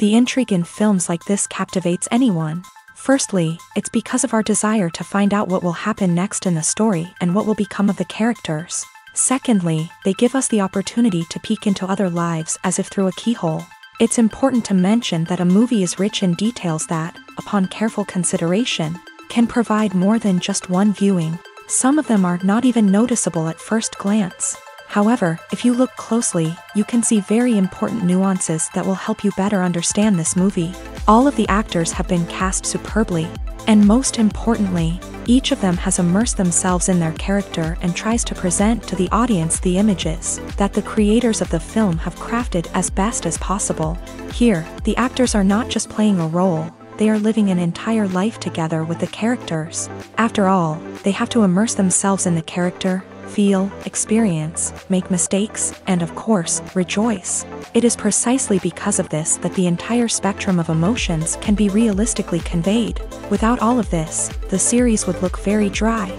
The intrigue in films like this captivates anyone. Firstly, it's because of our desire to find out what will happen next in the story and what will become of the characters. Secondly, they give us the opportunity to peek into other lives as if through a keyhole. It's important to mention that a movie is rich in details that, upon careful consideration, can provide more than just one viewing. Some of them are not even noticeable at first glance. However, if you look closely, you can see very important nuances that will help you better understand this movie. All of the actors have been cast superbly, and most importantly, each of them has immersed themselves in their character and tries to present to the audience the images that the creators of the film have crafted as best as possible. Here, the actors are not just playing a role, they are living an entire life together with the characters. After all, they have to immerse themselves in the character, feel, experience, make mistakes, and of course, rejoice. It is precisely because of this that the entire spectrum of emotions can be realistically conveyed. Without all of this, the series would look very dry.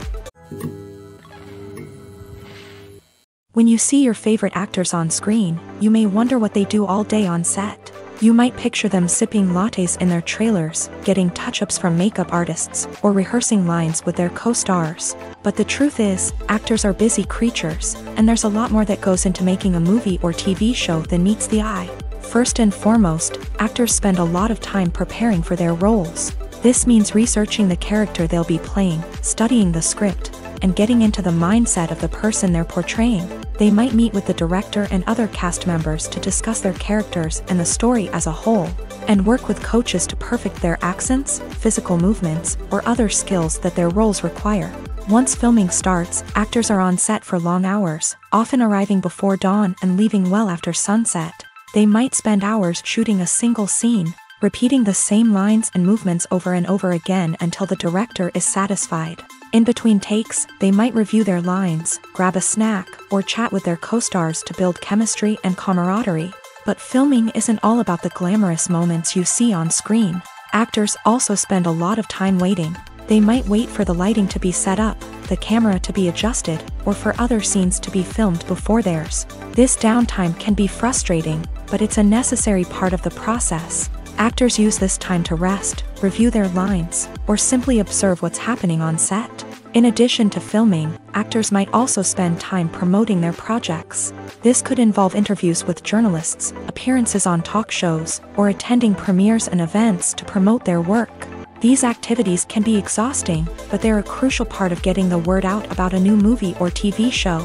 When you see your favorite actors on screen, you may wonder what they do all day on set. You might picture them sipping lattes in their trailers, getting touch-ups from makeup artists, or rehearsing lines with their co-stars. But the truth is, actors are busy creatures, and there's a lot more that goes into making a movie or TV show than meets the eye. First and foremost, actors spend a lot of time preparing for their roles. This means researching the character they'll be playing, studying the script, and getting into the mindset of the person they're portraying. They might meet with the director and other cast members to discuss their characters and the story as a whole, and work with coaches to perfect their accents, physical movements, or other skills that their roles require. Once filming starts, actors are on set for long hours, often arriving before dawn and leaving well after sunset. They might spend hours shooting a single scene, repeating the same lines and movements over and over again until the director is satisfied. In between takes, they might review their lines, grab a snack, or chat with their co-stars to build chemistry and camaraderie. But filming isn't all about the glamorous moments you see on screen. Actors also spend a lot of time waiting. They might wait for the lighting to be set up, the camera to be adjusted, or for other scenes to be filmed before theirs. This downtime can be frustrating, but it's a necessary part of the process. Actors use this time to rest, review their lines, or simply observe what's happening on set. In addition to filming, actors might also spend time promoting their projects. This could involve interviews with journalists, appearances on talk shows, or attending premieres and events to promote their work. These activities can be exhausting, but they're a crucial part of getting the word out about a new movie or TV show.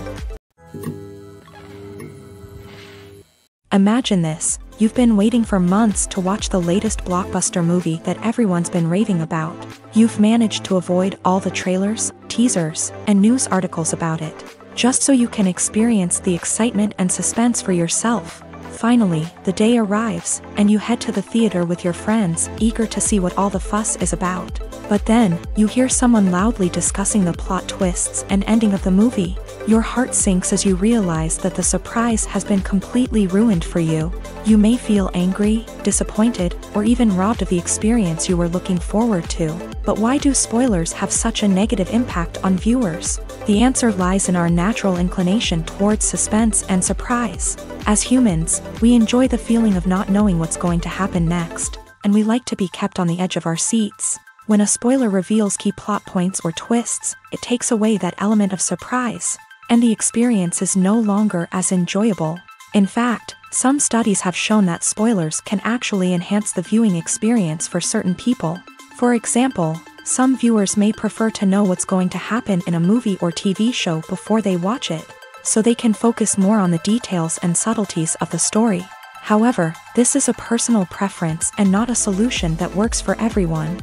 Imagine this. You've been waiting for months to watch the latest blockbuster movie that everyone's been raving about. You've managed to avoid all the trailers, teasers, and news articles about it, just so you can experience the excitement and suspense for yourself. Finally, the day arrives, and you head to the theater with your friends, eager to see what all the fuss is about. But then, you hear someone loudly discussing the plot twists and ending of the movie. Your heart sinks as you realize that the surprise has been completely ruined for you. You may feel angry, disappointed, or even robbed of the experience you were looking forward to. But why do spoilers have such a negative impact on viewers? The answer lies in our natural inclination towards suspense and surprise. As humans, we enjoy the feeling of not knowing what's going to happen next, and we like to be kept on the edge of our seats. When a spoiler reveals key plot points or twists, it takes away that element of surprise, and the experience is no longer as enjoyable. In fact, some studies have shown that spoilers can actually enhance the viewing experience for certain people. For example, some viewers may prefer to know what's going to happen in a movie or TV show before they watch it, so they can focus more on the details and subtleties of the story. However, this is a personal preference and not a solution that works for everyone.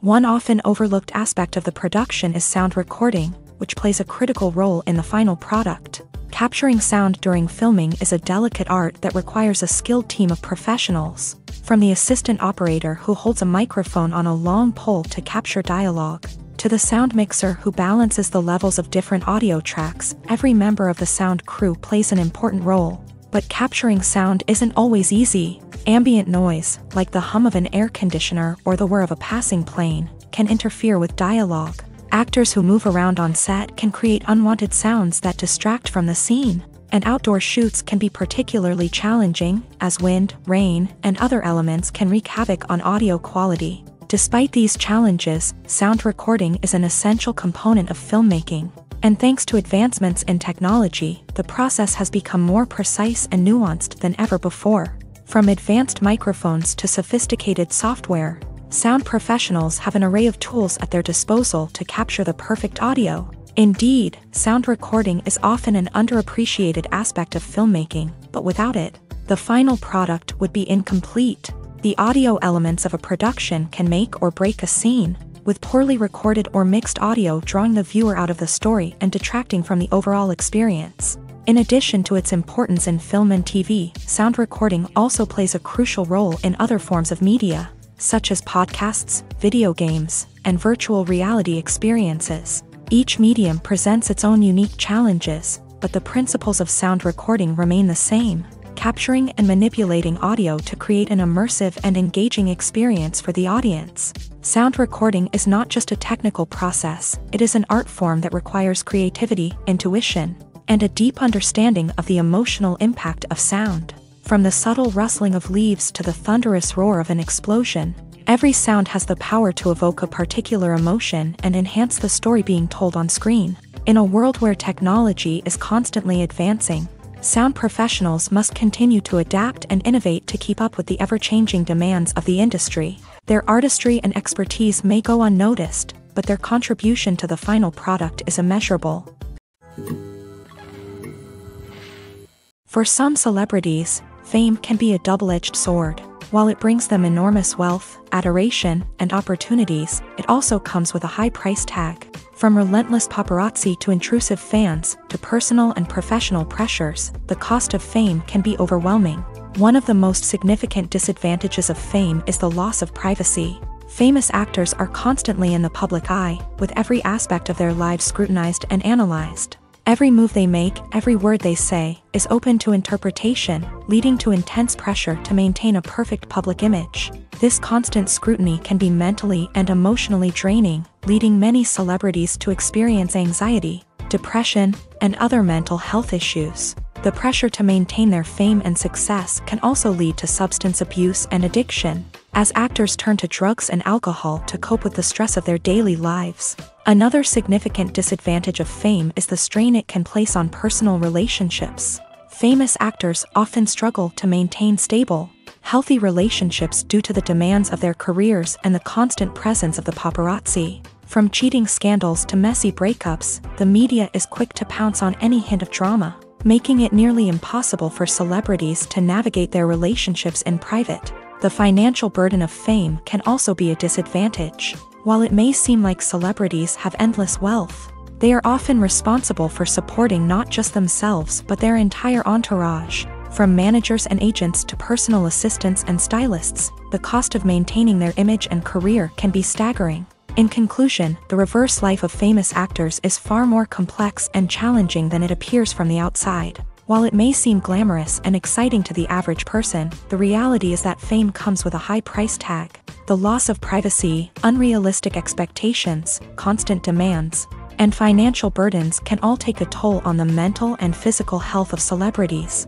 One often overlooked aspect of the production is sound recording, which plays a critical role in the final product. Capturing sound during filming is a delicate art that requires a skilled team of professionals. From the assistant operator who holds a microphone on a long pole to capture dialogue, to the sound mixer who balances the levels of different audio tracks, every member of the sound crew plays an important role. But capturing sound isn't always easy. Ambient noise, like the hum of an air conditioner or the whir of a passing plane, can interfere with dialogue. Actors who move around on set can create unwanted sounds that distract from the scene. and outdoor shoots can be particularly challenging, as wind, rain, and other elements can wreak havoc on audio quality. Despite these challenges, sound recording is an essential component of filmmaking. And thanks to advancements in technology, the process has become more precise and nuanced than ever before. From advanced microphones to sophisticated software, sound professionals have an array of tools at their disposal to capture the perfect audio. Indeed, sound recording is often an underappreciated aspect of filmmaking, but without it, the final product would be incomplete. The audio elements of a production can make or break a scene, with poorly recorded or mixed audio drawing the viewer out of the story and detracting from the overall experience. In addition to its importance in film and TV, sound recording also plays a crucial role in other forms of media, such as podcasts, video games, and virtual reality experiences. Each medium presents its own unique challenges, but the principles of sound recording remain the same: capturing and manipulating audio to create an immersive and engaging experience for the audience. Sound recording is not just a technical process, it is an art form that requires creativity, intuition, and a deep understanding of the emotional impact of sound. From the subtle rustling of leaves to the thunderous roar of an explosion, every sound has the power to evoke a particular emotion and enhance the story being told on screen. In a world where technology is constantly advancing, sound professionals must continue to adapt and innovate to keep up with the ever-changing demands of the industry. Their artistry and expertise may go unnoticed, but their contribution to the final product is immeasurable. For some celebrities, fame can be a double-edged sword. While it brings them enormous wealth, adoration, and opportunities, it also comes with a high price tag. From relentless paparazzi to intrusive fans, to personal and professional pressures, the cost of fame can be overwhelming. One of the most significant disadvantages of fame is the loss of privacy. Famous actors are constantly in the public eye, with every aspect of their lives scrutinized and analyzed. Every move they make, every word they say, is open to interpretation, leading to intense pressure to maintain a perfect public image. This constant scrutiny can be mentally and emotionally draining, leading many celebrities to experience anxiety, depression, and other mental health issues. The pressure to maintain their fame and success can also lead to substance abuse and addiction, as actors turn to drugs and alcohol to cope with the stress of their daily lives. Another significant disadvantage of fame is the strain it can place on personal relationships. Famous actors often struggle to maintain stable, healthy relationships due to the demands of their careers and the constant presence of the paparazzi. From cheating scandals to messy breakups, the media is quick to pounce on any hint of drama, making it nearly impossible for celebrities to navigate their relationships in private. The financial burden of fame can also be a disadvantage. While it may seem like celebrities have endless wealth, they are often responsible for supporting not just themselves but their entire entourage. From managers and agents to personal assistants and stylists, the cost of maintaining their image and career can be staggering. In conclusion, the reverse life of famous actors is far more complex and challenging than it appears from the outside. While it may seem glamorous and exciting to the average person, the reality is that fame comes with a high price tag. The loss of privacy, unrealistic expectations, constant demands, and financial burdens can all take a toll on the mental and physical health of celebrities.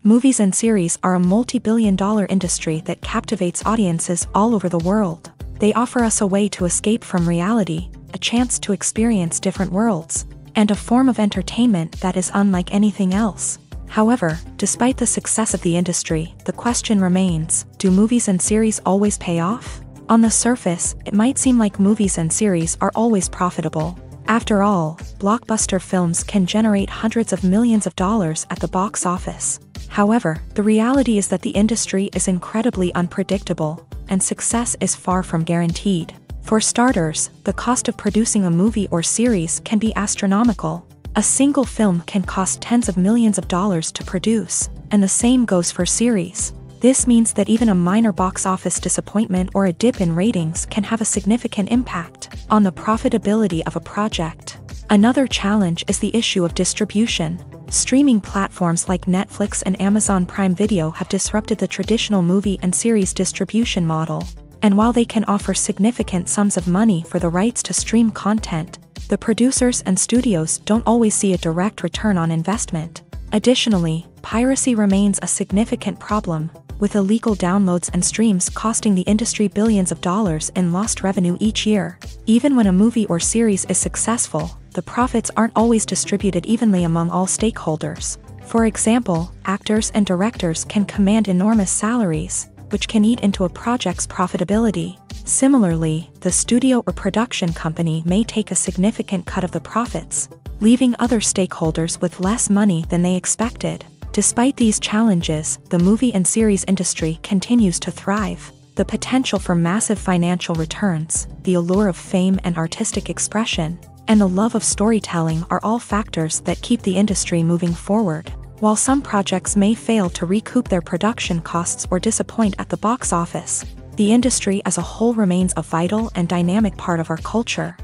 Movies and series are a multi-billion-dollar industry that captivates audiences all over the world. They offer us a way to escape from reality, a chance to experience different worlds, and a form of entertainment that is unlike anything else. However, despite the success of the industry, the question remains, do movies and series always pay off? On the surface, it might seem like movies and series are always profitable. After all, blockbuster films can generate hundreds of millions of dollars at the box office. However, the reality is that the industry is incredibly unpredictable, and success is far from guaranteed. For starters, the cost of producing a movie or series can be astronomical. A single film can cost tens of millions of dollars to produce, and the same goes for series. This means that even a minor box office disappointment or a dip in ratings can have a significant impact on the profitability of a project. Another challenge is the issue of distribution. Streaming platforms like Netflix and Amazon Prime Video have disrupted the traditional movie and series distribution model. And while they can offer significant sums of money for the rights to stream content, The producers and studios don't always see a direct return on investment. Additionally, piracy remains a significant problem, with illegal downloads and streams costing the industry billions of dollars in lost revenue each year. Even when a movie or series is successful, the profits aren't always distributed evenly among all stakeholders. For example, actors and directors can command enormous salaries, which can eat into a project's profitability. Similarly, the studio or production company may take a significant cut of the profits, leaving other stakeholders with less money than they expected. Despite these challenges, the movie and series industry continues to thrive. The potential for massive financial returns, the allure of fame and artistic expression, and the love of storytelling are all factors that keep the industry moving forward. While some projects may fail to recoup their production costs or disappoint at the box office, the industry as a whole remains a vital and dynamic part of our culture.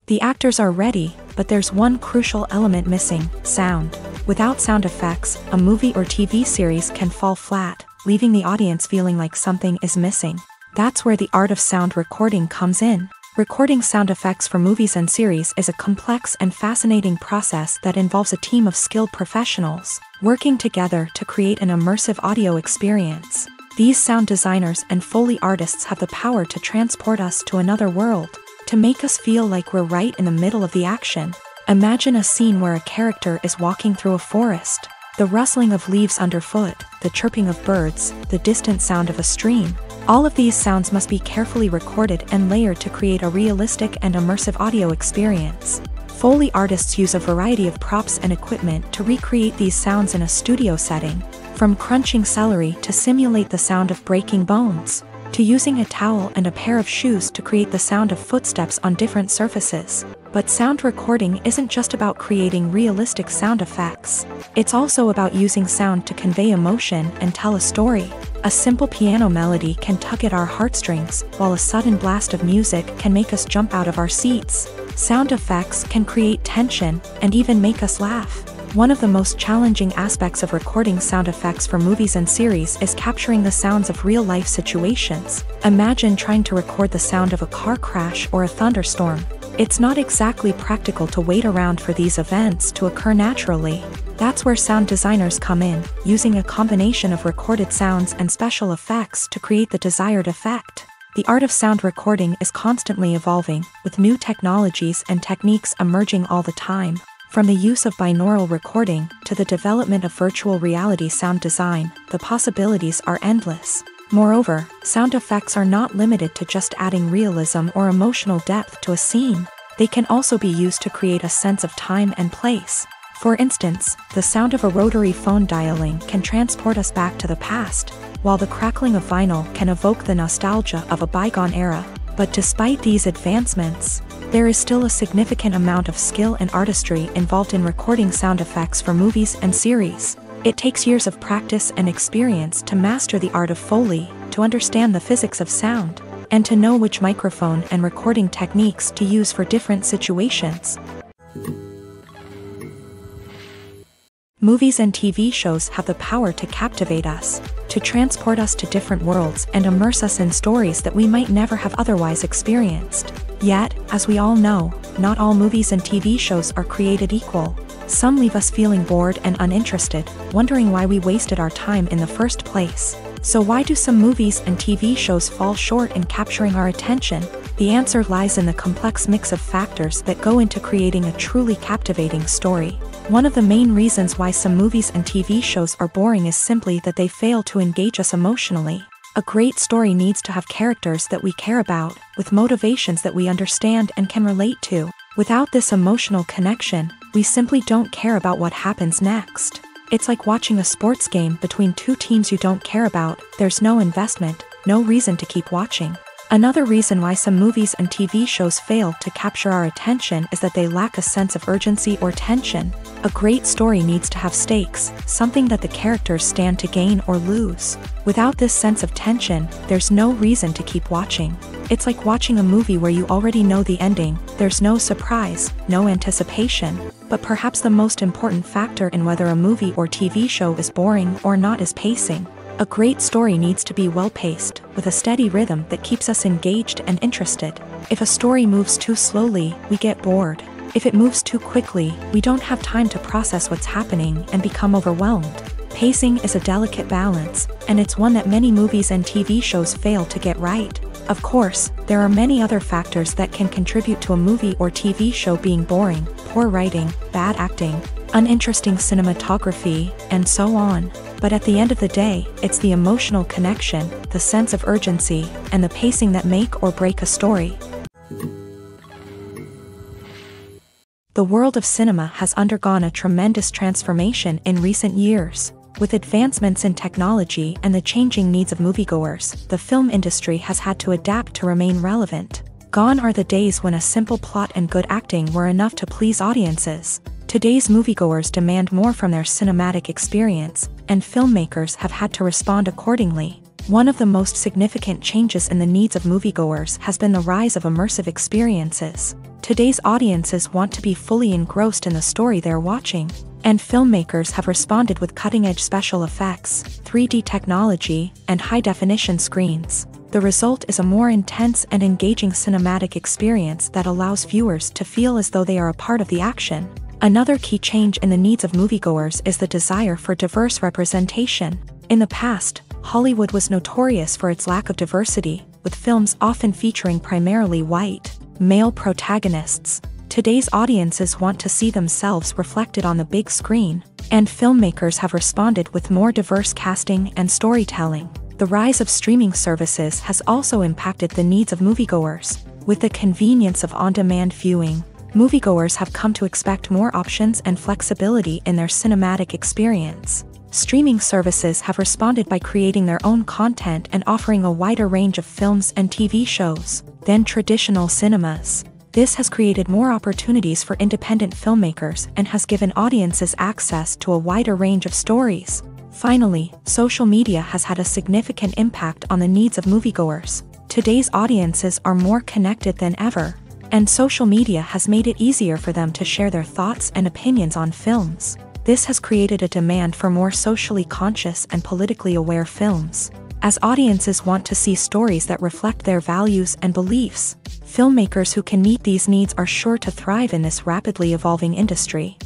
The actors are ready, but there's one crucial element missing: sound. Without sound effects, a movie or TV series can fall flat, leaving the audience feeling like something is missing. That's where the art of sound recording comes in. Recording sound effects for movies and series is a complex and fascinating process that involves a team of skilled professionals working together to create an immersive audio experience. These sound designers and Foley artists have the power to transport us to another world, to make us feel like we're right in the middle of the action. Imagine a scene where a character is walking through a forest. The rustling of leaves underfoot, the chirping of birds, the distant sound of a stream. All of these sounds must be carefully recorded and layered to create a realistic and immersive audio experience. Foley artists use a variety of props and equipment to recreate these sounds in a studio setting, from crunching celery to simulate the sound of breaking bones, to using a towel and a pair of shoes to create the sound of footsteps on different surfaces. But sound recording isn't just about creating realistic sound effects. It's also about using sound to convey emotion and tell a story. A simple piano melody can tug at our heartstrings, while a sudden blast of music can make us jump out of our seats. Sound effects can create tension and even make us laugh. One of the most challenging aspects of recording sound effects for movies and series is capturing the sounds of real-life situations. Imagine trying to record the sound of a car crash or a thunderstorm. It's not exactly practical to wait around for these events to occur naturally. That's where sound designers come in, using a combination of recorded sounds and special effects to create the desired effect. The art of sound recording is constantly evolving, with new technologies and techniques emerging all the time. From the use of binaural recording to the development of virtual reality sound design, the possibilities are endless. Moreover, sound effects are not limited to just adding realism or emotional depth to a scene. They can also be used to create a sense of time and place. For instance, the sound of a rotary phone dialing can transport us back to the past, while the crackling of vinyl can evoke the nostalgia of a bygone era. But despite these advancements, there is still a significant amount of skill and artistry involved in recording sound effects for movies and series. It takes years of practice and experience to master the art of Foley, to understand the physics of sound, and to know which microphone and recording techniques to use for different situations. Movies and TV shows have the power to captivate us, to transport us to different worlds and immerse us in stories that we might never have otherwise experienced. Yet, as we all know, not all movies and TV shows are created equal. Some leave us feeling bored and uninterested, wondering why we wasted our time in the first place. So why do some movies and TV shows fall short in capturing our attention? The answer lies in the complex mix of factors that go into creating a truly captivating story. One of the main reasons why some movies and TV shows are boring is simply that they fail to engage us emotionally. A great story needs to have characters that we care about, with motivations that we understand and can relate to. Without this emotional connection, we simply don't care about what happens next. It's like watching a sports game between two teams you don't care about. There's no investment, no reason to keep watching. Another reason why some movies and TV shows fail to capture our attention is that they lack a sense of urgency or tension. A great story needs to have stakes, something that the characters stand to gain or lose. Without this sense of tension, there's no reason to keep watching. It's like watching a movie where you already know the ending. There's no surprise, no anticipation. But perhaps the most important factor in whether a movie or TV show is boring or not is pacing. A great story needs to be well-paced, with a steady rhythm that keeps us engaged and interested. If a story moves too slowly, we get bored. If it moves too quickly, we don't have time to process what's happening and become overwhelmed. Pacing is a delicate balance, and it's one that many movies and TV shows fail to get right. Of course, there are many other factors that can contribute to a movie or TV show being boring: poor writing, bad acting, uninteresting cinematography, and so on. But at the end of the day, it's the emotional connection, the sense of urgency, and the pacing that make or break a story. The world of cinema has undergone a tremendous transformation in recent years. With advancements in technology and the changing needs of moviegoers, the film industry has had to adapt to remain relevant. Gone are the days when a simple plot and good acting were enough to please audiences. Today's moviegoers demand more from their cinematic experience, and filmmakers have had to respond accordingly. One of the most significant changes in the needs of moviegoers has been the rise of immersive experiences. Today's audiences want to be fully engrossed in the story they're watching, and filmmakers have responded with cutting-edge special effects, 3D technology, and high-definition screens. The result is a more intense and engaging cinematic experience that allows viewers to feel as though they are a part of the action. Another key change in the needs of moviegoers is the desire for diverse representation. In the past, Hollywood was notorious for its lack of diversity, with films often featuring primarily white, male protagonists. Today's audiences want to see themselves reflected on the big screen, and filmmakers have responded with more diverse casting and storytelling. The rise of streaming services has also impacted the needs of moviegoers. With the convenience of on-demand viewing, moviegoers have come to expect more options and flexibility in their cinematic experience. Streaming services have responded by creating their own content and offering a wider range of films and TV shows than traditional cinemas. This has created more opportunities for independent filmmakers and has given audiences access to a wider range of stories. Finally, social media has had a significant impact on the needs of moviegoers. Today's audiences are more connected than ever, and social media has made it easier for them to share their thoughts and opinions on films. This has created a demand for more socially conscious and politically aware films. As audiences want to see stories that reflect their values and beliefs, filmmakers who can meet these needs are sure to thrive in this rapidly evolving industry.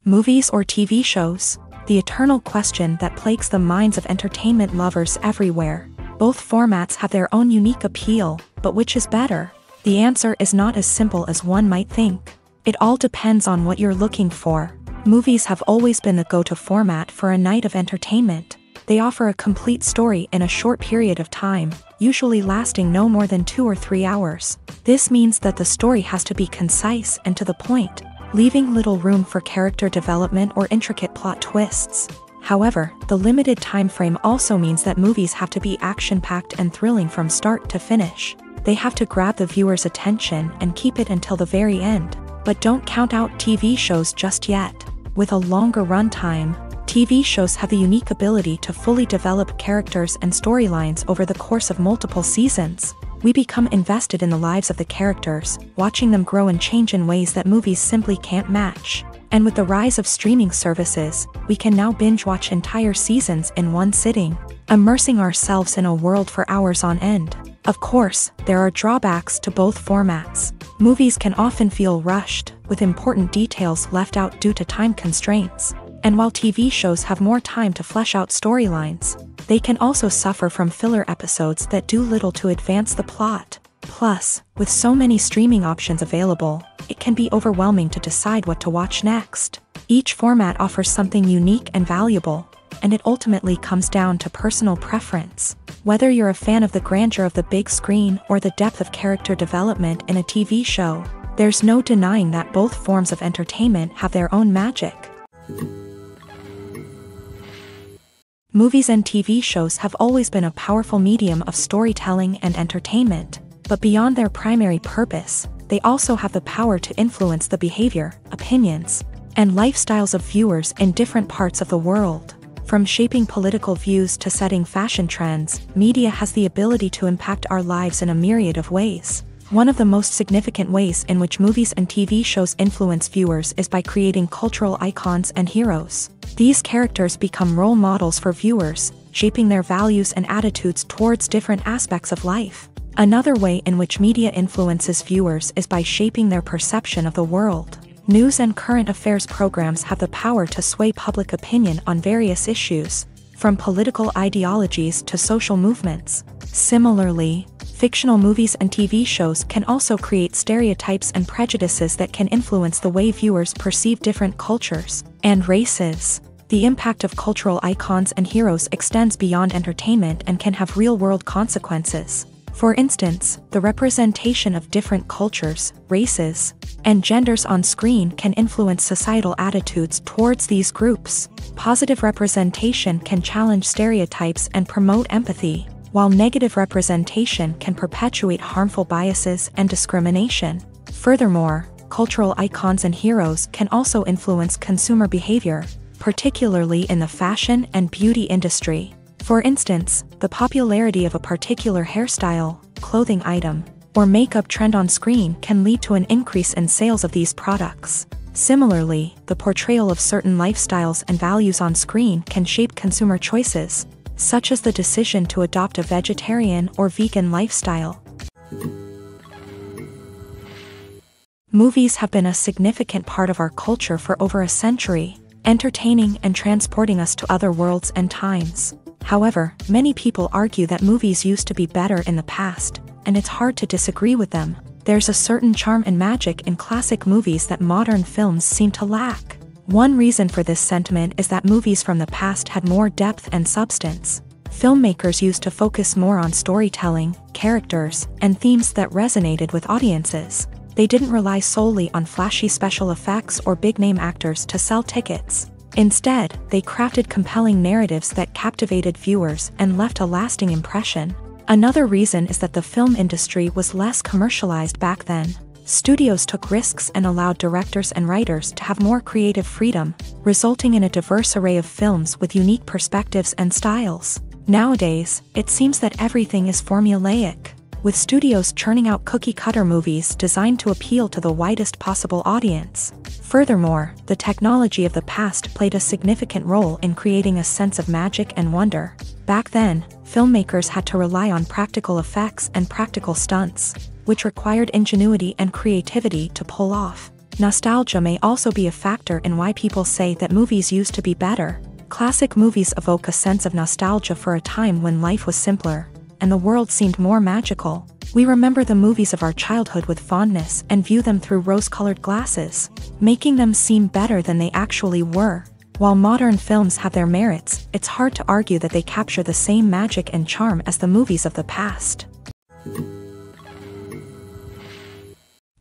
Movies or TV shows? The eternal question that plagues the minds of entertainment lovers everywhere. Both formats have their own unique appeal, but which is better? The answer is not as simple as one might think. It all depends on what you're looking for. Movies have always been the go-to format for a night of entertainment. They offer a complete story in a short period of time, usually lasting no more than 2 or 3 hours. This means that the story has to be concise and to the point, leaving little room for character development or intricate plot twists. However, the limited time frame also means that movies have to be action-packed and thrilling from start to finish. They have to grab the viewer's attention and keep it until the very end. But don't count out TV shows just yet. With a longer runtime, TV shows have the unique ability to fully develop characters and storylines over the course of multiple seasons. We become invested in the lives of the characters, watching them grow and change in ways that movies simply can't match. And with the rise of streaming services, we can now binge-watch entire seasons in one sitting, immersing ourselves in a world for hours on end. Of course, there are drawbacks to both formats. Movies can often feel rushed, with important details left out due to time constraints. And while TV shows have more time to flesh out storylines, they can also suffer from filler episodes that do little to advance the plot. Plus, with so many streaming options available, it can be overwhelming to decide what to watch next. Each format offers something unique and valuable, and it ultimately comes down to personal preference. Whether you're a fan of the grandeur of the big screen or the depth of character development in a TV show, there's no denying that both forms of entertainment have their own magic. Movies and TV shows have always been a powerful medium of storytelling and entertainment, but beyond their primary purpose, they also have the power to influence the behavior, opinions, and lifestyles of viewers in different parts of the world. From shaping political views to setting fashion trends, media has the ability to impact our lives in a myriad of ways. One of the most significant ways in which movies and TV shows influence viewers is by creating cultural icons and heroes. These characters become role models for viewers, shaping their values and attitudes towards different aspects of life. Another way in which media influences viewers is by shaping their perception of the world. News and current affairs programs have the power to sway public opinion on various issues, from political ideologies to social movements. Similarly, fictional movies and TV shows can also create stereotypes and prejudices that can influence the way viewers perceive different cultures and races. The impact of cultural icons and heroes extends beyond entertainment and can have real-world consequences. For instance, the representation of different cultures, races, and genders on screen can influence societal attitudes towards these groups. Positive representation can challenge stereotypes and promote empathy, while negative representation can perpetuate harmful biases and discrimination. Furthermore, cultural icons and heroes can also influence consumer behavior, particularly in the fashion and beauty industry. For instance, the popularity of a particular hairstyle, clothing item, or makeup trend on screen can lead to an increase in sales of these products. Similarly, the portrayal of certain lifestyles and values on screen can shape consumer choices, such as the decision to adopt a vegetarian or vegan lifestyle. Movies have been a significant part of our culture for over a century, entertaining and transporting us to other worlds and times. However, many people argue that movies used to be better in the past, and it's hard to disagree with them. There's a certain charm and magic in classic movies that modern films seem to lack. One reason for this sentiment is that movies from the past had more depth and substance. Filmmakers used to focus more on storytelling, characters, and themes that resonated with audiences. They didn't rely solely on flashy special effects or big-name actors to sell tickets. Instead, they crafted compelling narratives that captivated viewers and left a lasting impression. Another reason is that the film industry was less commercialized back then. Studios took risks and allowed directors and writers to have more creative freedom, resulting in a diverse array of films with unique perspectives and styles. Nowadays, it seems that everything is formulaic, with studios churning out cookie-cutter movies designed to appeal to the widest possible audience. Furthermore, the technology of the past played a significant role in creating a sense of magic and wonder. Back then, filmmakers had to rely on practical effects and practical stunts, which required ingenuity and creativity to pull off. Nostalgia may also be a factor in why people say that movies used to be better. Classic movies evoke a sense of nostalgia for a time when life was simpler, and the world seemed more magical. We remember the movies of our childhood with fondness and view them through rose-colored glasses, making them seem better than they actually were. While modern films have their merits, it's hard to argue that they capture the same magic and charm as the movies of the past.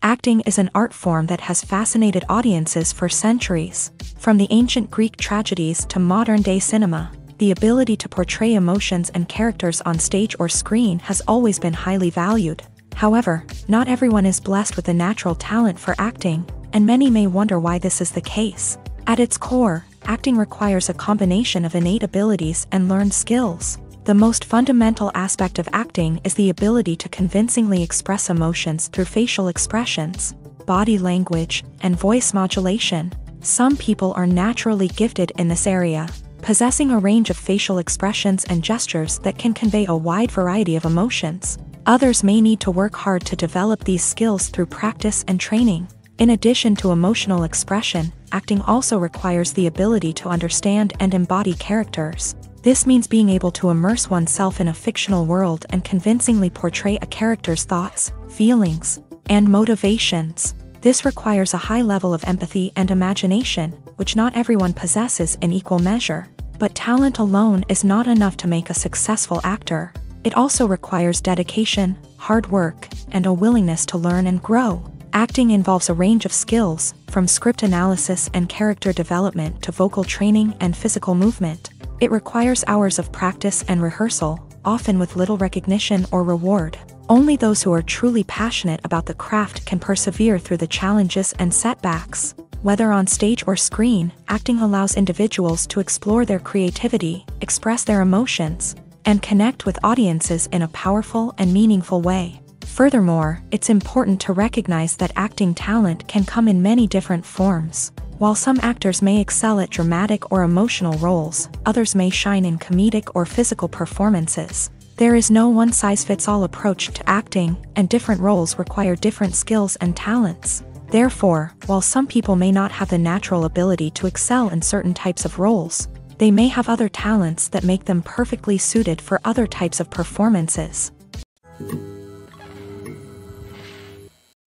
Acting is an art form that has fascinated audiences for centuries. From the ancient Greek tragedies to modern-day cinema, the ability to portray emotions and characters on stage or screen has always been highly valued. However, not everyone is blessed with a natural talent for acting, and many may wonder why this is the case. At its core, acting requires a combination of innate abilities and learned skills. The most fundamental aspect of acting is the ability to convincingly express emotions through facial expressions, body language, and voice modulation. Some people are naturally gifted in this area, possessing a range of facial expressions and gestures that can convey a wide variety of emotions. Others may need to work hard to develop these skills through practice and training. In addition to emotional expression, acting also requires the ability to understand and embody characters. This means being able to immerse oneself in a fictional world and convincingly portray a character's thoughts, feelings, and motivations. This requires a high level of empathy and imagination, which not everyone possesses in equal measure. But talent alone is not enough to make a successful actor. It also requires dedication, hard work, and a willingness to learn and grow. Acting involves a range of skills, from script analysis and character development to vocal training and physical movement. It requires hours of practice and rehearsal, often with little recognition or reward. Only those who are truly passionate about the craft can persevere through the challenges and setbacks. Whether on stage or screen, acting allows individuals to explore their creativity, express their emotions, and connect with audiences in a powerful and meaningful way. Furthermore, it's important to recognize that acting talent can come in many different forms. While some actors may excel at dramatic or emotional roles, others may shine in comedic or physical performances. There is no one-size-fits-all approach to acting, and different roles require different skills and talents. Therefore, while some people may not have the natural ability to excel in certain types of roles, they may have other talents that make them perfectly suited for other types of performances.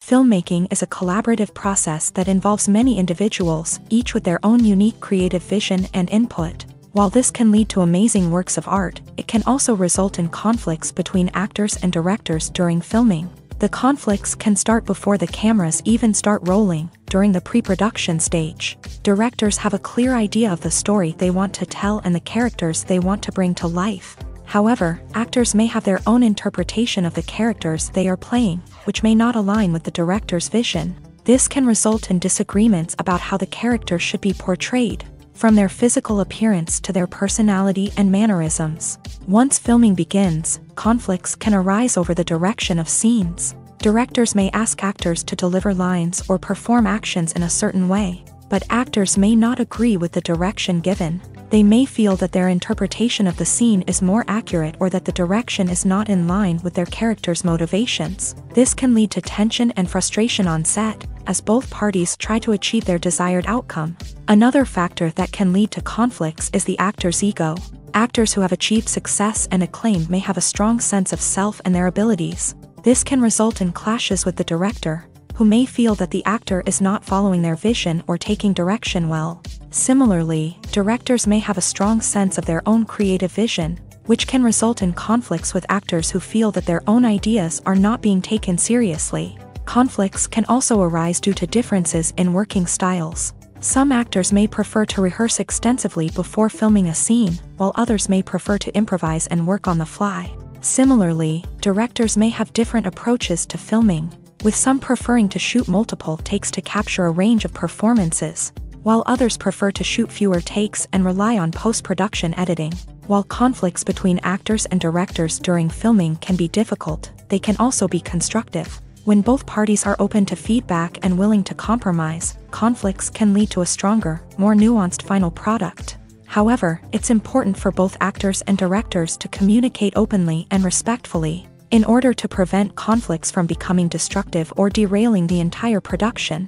Filmmaking is a collaborative process that involves many individuals, each with their own unique creative vision and input. While this can lead to amazing works of art, it can also result in conflicts between actors and directors during filming. The conflicts can start before the cameras even start rolling, during the pre-production stage. Directors have a clear idea of the story they want to tell and the characters they want to bring to life. However, actors may have their own interpretation of the characters they are playing, which may not align with the director's vision. This can result in disagreements about how the character should be portrayed, from their physical appearance to their personality and mannerisms. Once filming begins, conflicts can arise over the direction of scenes. Directors may ask actors to deliver lines or perform actions in a certain way, but actors may not agree with the direction given. They may feel that their interpretation of the scene is more accurate or that the direction is not in line with their character's motivations. This can lead to tension and frustration on set, as both parties try to achieve their desired outcome. Another factor that can lead to conflicts is the actor's ego. Actors who have achieved success and acclaim may have a strong sense of self and their abilities. This can result in clashes with the director, who may feel that the actor is not following their vision or taking direction well. Similarly, directors may have a strong sense of their own creative vision, which can result in conflicts with actors who feel that their own ideas are not being taken seriously. Conflicts can also arise due to differences in working styles. Some actors may prefer to rehearse extensively before filming a scene, while others may prefer to improvise and work on the fly. Similarly, directors may have different approaches to filming, with some preferring to shoot multiple takes to capture a range of performances, while others prefer to shoot fewer takes and rely on post-production editing. While conflicts between actors and directors during filming can be difficult, they can also be constructive. When both parties are open to feedback and willing to compromise, conflicts can lead to a stronger, more nuanced final product. However, it's important for both actors and directors to communicate openly and respectfully, in order to prevent conflicts from becoming destructive or derailing the entire production.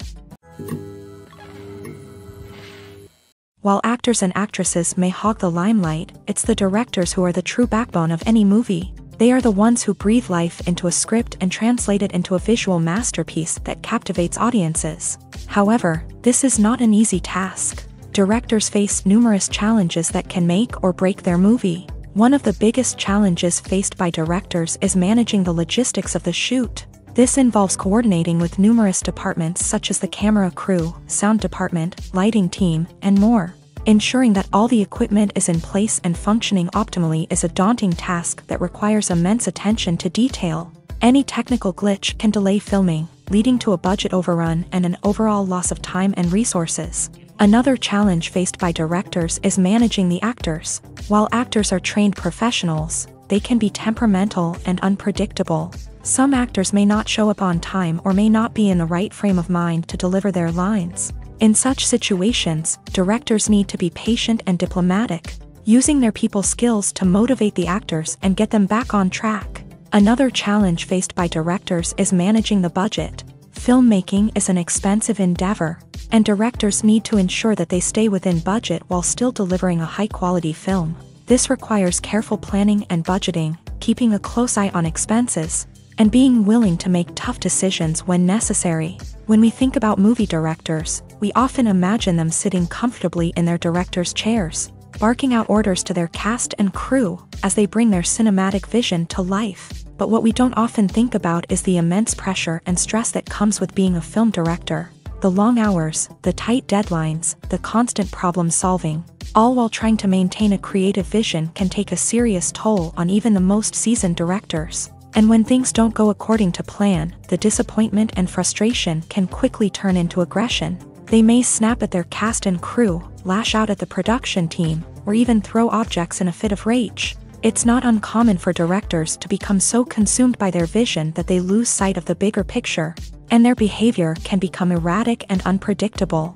While actors and actresses may hog the limelight, it's the directors who are the true backbone of any movie. They are the ones who breathe life into a script and translate it into a visual masterpiece that captivates audiences. However, this is not an easy task. Directors face numerous challenges that can make or break their movie. One of the biggest challenges faced by directors is managing the logistics of the shoot. This involves coordinating with numerous departments such as the camera crew, sound department, lighting team, and more. Ensuring that all the equipment is in place and functioning optimally is a daunting task that requires immense attention to detail. Any technical glitch can delay filming, leading to a budget overrun and an overall loss of time and resources. Another challenge faced by directors is managing the actors. While actors are trained professionals, they can be temperamental and unpredictable. Some actors may not show up on time or may not be in the right frame of mind to deliver their lines. In such situations, directors need to be patient and diplomatic, using their people skills to motivate the actors and get them back on track. Another challenge faced by directors is managing the budget. Filmmaking is an expensive endeavor, and directors need to ensure that they stay within budget while still delivering a high-quality film. This requires careful planning and budgeting, keeping a close eye on expenses, and being willing to make tough decisions when necessary. When we think about movie directors, we often imagine them sitting comfortably in their director's chairs, barking out orders to their cast and crew as they bring their cinematic vision to life. But what we don't often think about is the immense pressure and stress that comes with being a film director. The long hours, the tight deadlines, the constant problem solving, all while trying to maintain a creative vision can take a serious toll on even the most seasoned directors. And when things don't go according to plan, the disappointment and frustration can quickly turn into aggression. They may snap at their cast and crew, lash out at the production team, or even throw objects in a fit of rage. It's not uncommon for directors to become so consumed by their vision that they lose sight of the bigger picture, and their behavior can become erratic and unpredictable.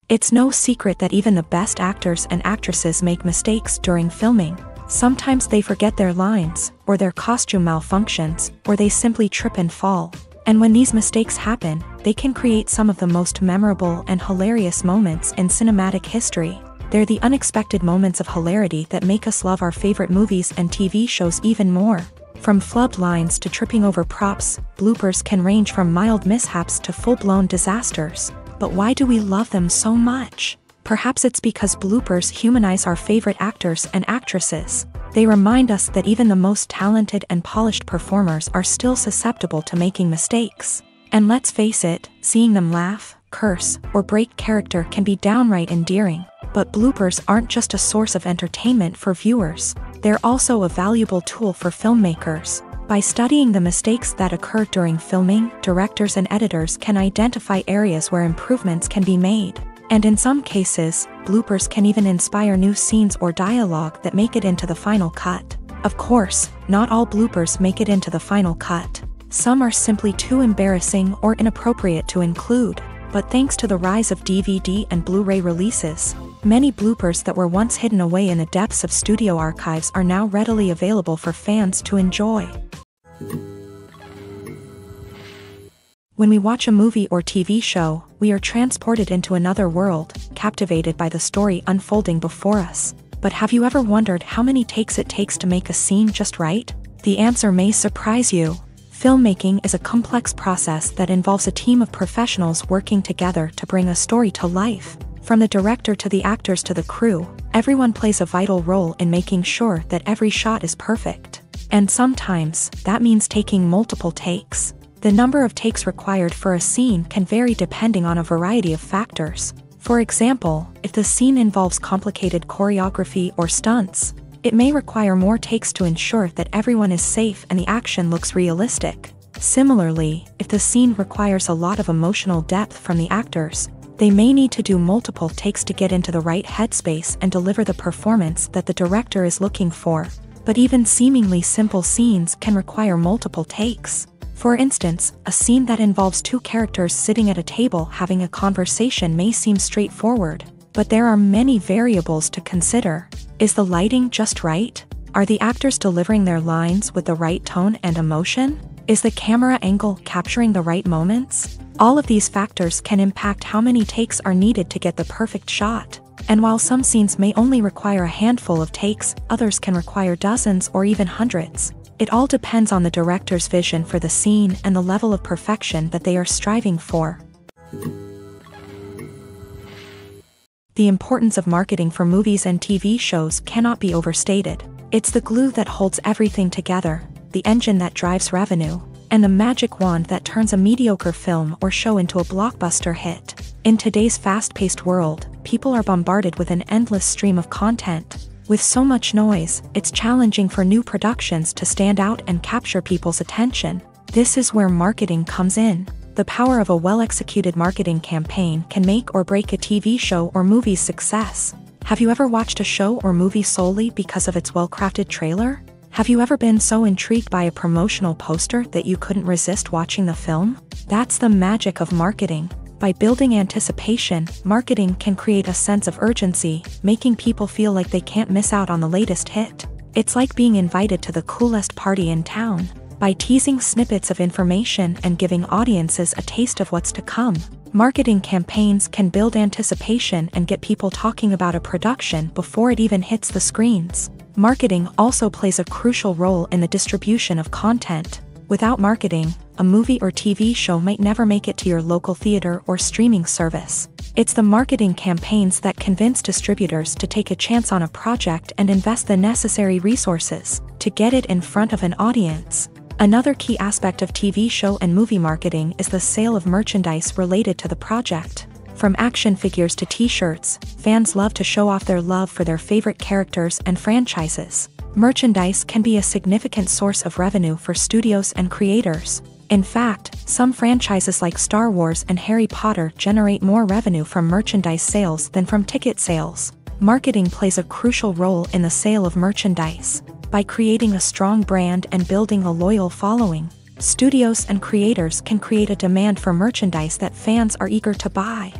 It's no secret that even the best actors and actresses make mistakes during filming. Sometimes they forget their lines, or their costume malfunctions, or they simply trip and fall. And when these mistakes happen, they can create some of the most memorable and hilarious moments in cinematic history. They're the unexpected moments of hilarity that make us love our favorite movies and TV shows even more. From flubbed lines to tripping over props, bloopers can range from mild mishaps to full-blown disasters. But why do we love them so much? Perhaps it's because bloopers humanize our favorite actors and actresses. They remind us that even the most talented and polished performers are still susceptible to making mistakes. And let's face it, seeing them laugh, curse, or break character can be downright endearing. But bloopers aren't just a source of entertainment for viewers. They're also a valuable tool for filmmakers. By studying the mistakes that occur during filming, directors and editors can identify areas where improvements can be made. And in some cases, bloopers can even inspire new scenes or dialogue that make it into the final cut. Of course, not all bloopers make it into the final cut. Some are simply too embarrassing or inappropriate to include. But thanks to the rise of DVD and Blu-ray releases, many bloopers that were once hidden away in the depths of studio archives are now readily available for fans to enjoy. When we watch a movie or TV show, we are transported into another world, captivated by the story unfolding before us. But have you ever wondered how many takes it takes to make a scene just right? The answer may surprise you. Filmmaking is a complex process that involves a team of professionals working together to bring a story to life. From the director to the actors to the crew, everyone plays a vital role in making sure that every shot is perfect. And sometimes, that means taking multiple takes. The number of takes required for a scene can vary depending on a variety of factors. For example, if the scene involves complicated choreography or stunts, it may require more takes to ensure that everyone is safe and the action looks realistic. Similarly, if the scene requires a lot of emotional depth from the actors, they may need to do multiple takes to get into the right headspace and deliver the performance that the director is looking for. But even seemingly simple scenes can require multiple takes. For instance, a scene that involves two characters sitting at a table having a conversation may seem straightforward, but there are many variables to consider. Is the lighting just right? Are the actors delivering their lines with the right tone and emotion? Is the camera angle capturing the right moments? All of these factors can impact how many takes are needed to get the perfect shot. And while some scenes may only require a handful of takes, others can require dozens or even hundreds. It all depends on the director's vision for the scene and the level of perfection that they are striving for. The importance of marketing for movies and TV shows cannot be overstated. It's the glue that holds everything together, the engine that drives revenue, and the magic wand that turns a mediocre film or show into a blockbuster hit. In today's fast-paced world, people are bombarded with an endless stream of content. With so much noise, it's challenging for new productions to stand out and capture people's attention. This is where marketing comes in. The power of a well-executed marketing campaign can make or break a TV show or movie's success. Have you ever watched a show or movie solely because of its well-crafted trailer? Have you ever been so intrigued by a promotional poster that you couldn't resist watching the film? That's the magic of marketing. By building anticipation, marketing can create a sense of urgency, making people feel like they can't miss out on the latest hit. It's like being invited to the coolest party in town. By teasing snippets of information and giving audiences a taste of what's to come, marketing campaigns can build anticipation and get people talking about a production before it even hits the screens. Marketing also plays a crucial role in the distribution of content. Without marketing, a movie or TV show might never make it to your local theater or streaming service. It's the marketing campaigns that convince distributors to take a chance on a project and invest the necessary resources to get it in front of an audience. Another key aspect of TV show and movie marketing is the sale of merchandise related to the project. From action figures to t-shirts, fans love to show off their love for their favorite characters and franchises. Merchandise can be a significant source of revenue for studios and creators. In fact, some franchises like Star Wars and Harry Potter generate more revenue from merchandise sales than from ticket sales. Marketing plays a crucial role in the sale of merchandise. By creating a strong brand and building a loyal following, studios and creators can create a demand for merchandise that fans are eager to buy.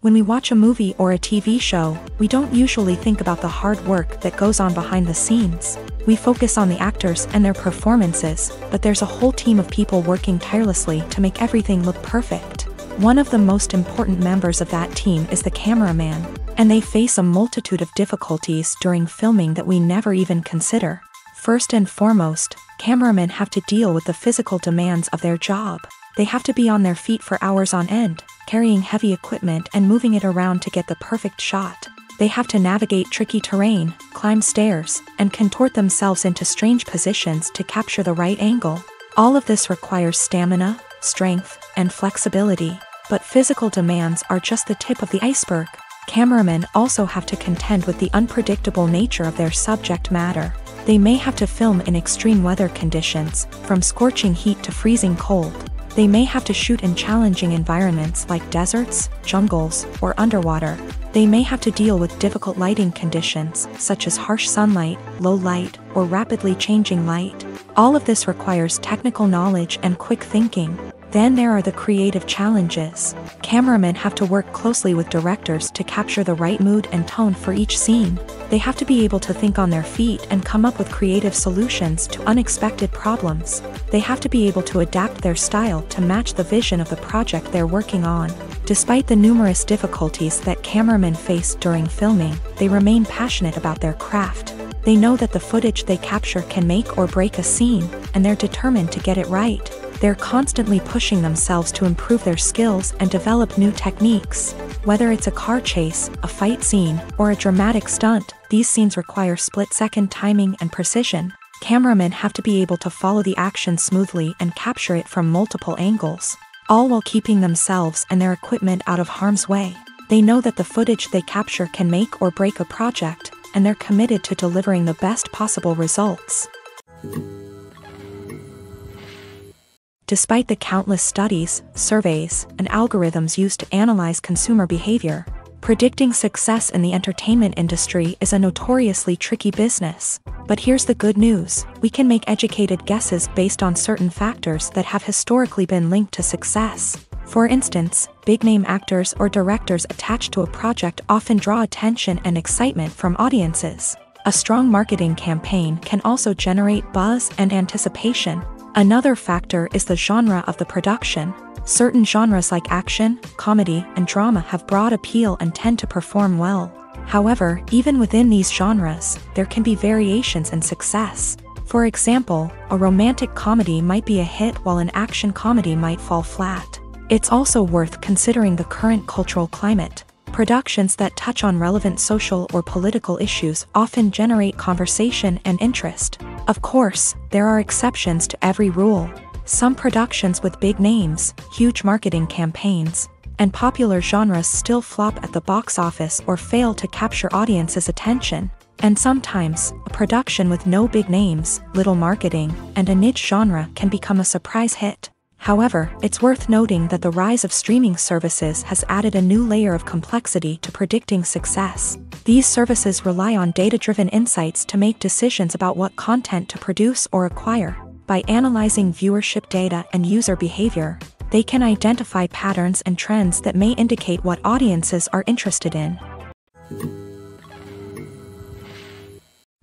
When we watch a movie or a TV show, we don't usually think about the hard work that goes on behind the scenes. We focus on the actors and their performances, but there's a whole team of people working tirelessly to make everything look perfect. One of the most important members of that team is the cameraman, and they face a multitude of difficulties during filming that we never even consider. First and foremost, cameramen have to deal with the physical demands of their job. They have to be on their feet for hours on end, carrying heavy equipment and moving it around to get the perfect shot. They have to navigate tricky terrain, climb stairs, and contort themselves into strange positions to capture the right angle. All of this requires stamina, strength, and flexibility. But physical demands are just the tip of the iceberg. Cameramen also have to contend with the unpredictable nature of their subject matter. They may have to film in extreme weather conditions, from scorching heat to freezing cold. They may have to shoot in challenging environments like deserts, jungles, or underwater. They may have to deal with difficult lighting conditions, such as harsh sunlight, low light, or rapidly changing light. All of this requires technical knowledge and quick thinking. Then there are the creative challenges. Cameramen have to work closely with directors to capture the right mood and tone for each scene. They have to be able to think on their feet and come up with creative solutions to unexpected problems. They have to be able to adapt their style to match the vision of the project they're working on. Despite the numerous difficulties that cameramen face during filming, they remain passionate about their craft. They know that the footage they capture can make or break a scene, and they're determined to get it right. They're constantly pushing themselves to improve their skills and develop new techniques. Whether it's a car chase, a fight scene, or a dramatic stunt, these scenes require split-second timing and precision. Cameramen have to be able to follow the action smoothly and capture it from multiple angles, all while keeping themselves and their equipment out of harm's way. They know that the footage they capture can make or break a project, and they're committed to delivering the best possible results. Despite the countless studies, surveys, and algorithms used to analyze consumer behavior, predicting success in the entertainment industry is a notoriously tricky business. But here's the good news: we can make educated guesses based on certain factors that have historically been linked to success. For instance, big-name actors or directors attached to a project often draw attention and excitement from audiences. A strong marketing campaign can also generate buzz and anticipation. Another factor is the genre of the production. Certain genres like action, comedy, and drama have broad appeal and tend to perform well. However, even within these genres, there can be variations in success. For example, a romantic comedy might be a hit while an action comedy might fall flat. It's also worth considering the current cultural climate. Productions that touch on relevant social or political issues often generate conversation and interest. Of course, there are exceptions to every rule. Some productions with big names, huge marketing campaigns, and popular genres still flop at the box office or fail to capture audiences' attention. And sometimes, a production with no big names, little marketing, and a niche genre can become a surprise hit. However, it's worth noting that the rise of streaming services has added a new layer of complexity to predicting success. These services rely on data-driven insights to make decisions about what content to produce or acquire. By analyzing viewership data and user behavior, they can identify patterns and trends that may indicate what audiences are interested in.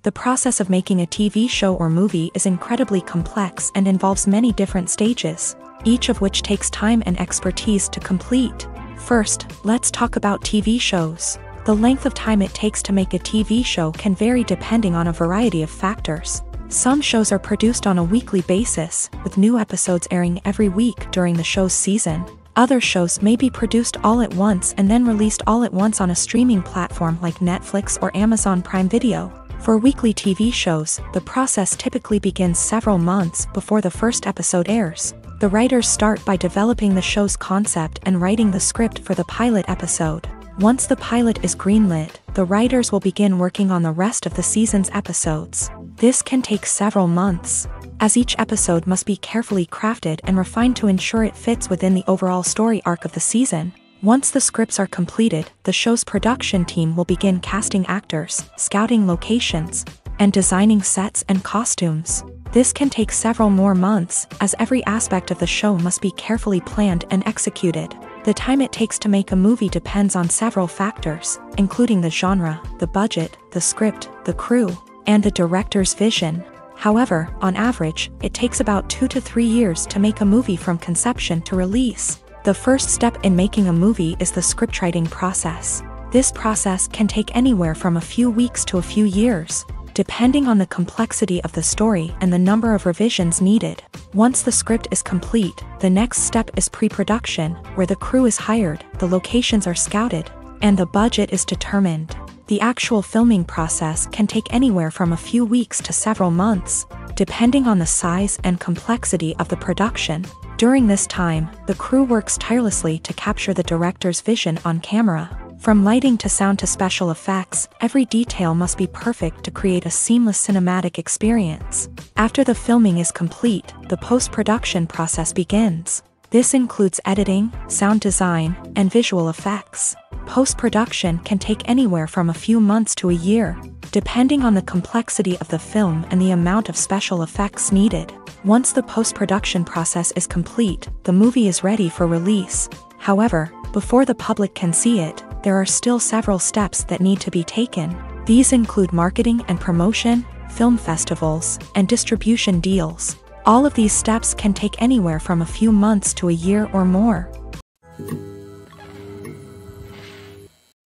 The process of making a TV show or movie is incredibly complex and involves many different stages, each of which takes time and expertise to complete. First, let's talk about TV shows. The length of time it takes to make a TV show can vary depending on a variety of factors. Some shows are produced on a weekly basis, with new episodes airing every week during the show's season. Other shows may be produced all at once and then released all at once on a streaming platform like Netflix or Amazon Prime Video. For weekly TV shows, the process typically begins several months before the first episode airs. The writers start by developing the show's concept and writing the script for the pilot episode. Once the pilot is greenlit, the writers will begin working on the rest of the season's episodes. This can take several months, as each episode must be carefully crafted and refined to ensure it fits within the overall story arc of the season. Once the scripts are completed, the show's production team will begin casting actors, scouting locations, and designing sets and costumes. This can take several more months, as every aspect of the show must be carefully planned and executed. The time it takes to make a movie depends on several factors, including the genre, the budget, the script, the crew, and the director's vision. However, on average, it takes about 2 to 3 years to make a movie from conception to release. The first step in making a movie is the scriptwriting process. This process can take anywhere from a few weeks to a few years, depending on the complexity of the story and the number of revisions needed. Once the script is complete, the next step is pre-production, where the crew is hired, the locations are scouted, and the budget is determined. The actual filming process can take anywhere from a few weeks to several months, depending on the size and complexity of the production. During this time, the crew works tirelessly to capture the director's vision on camera. From lighting to sound to special effects, every detail must be perfect to create a seamless cinematic experience. After the filming is complete, the post-production process begins. This includes editing, sound design, and visual effects. Post-production can take anywhere from a few months to a year, depending on the complexity of the film and the amount of special effects needed. Once the post-production process is complete, the movie is ready for release. However, before the public can see it, there are still several steps that need to be taken. These include marketing and promotion, film festivals, and distribution deals. All of these steps can take anywhere from a few months to a year or more.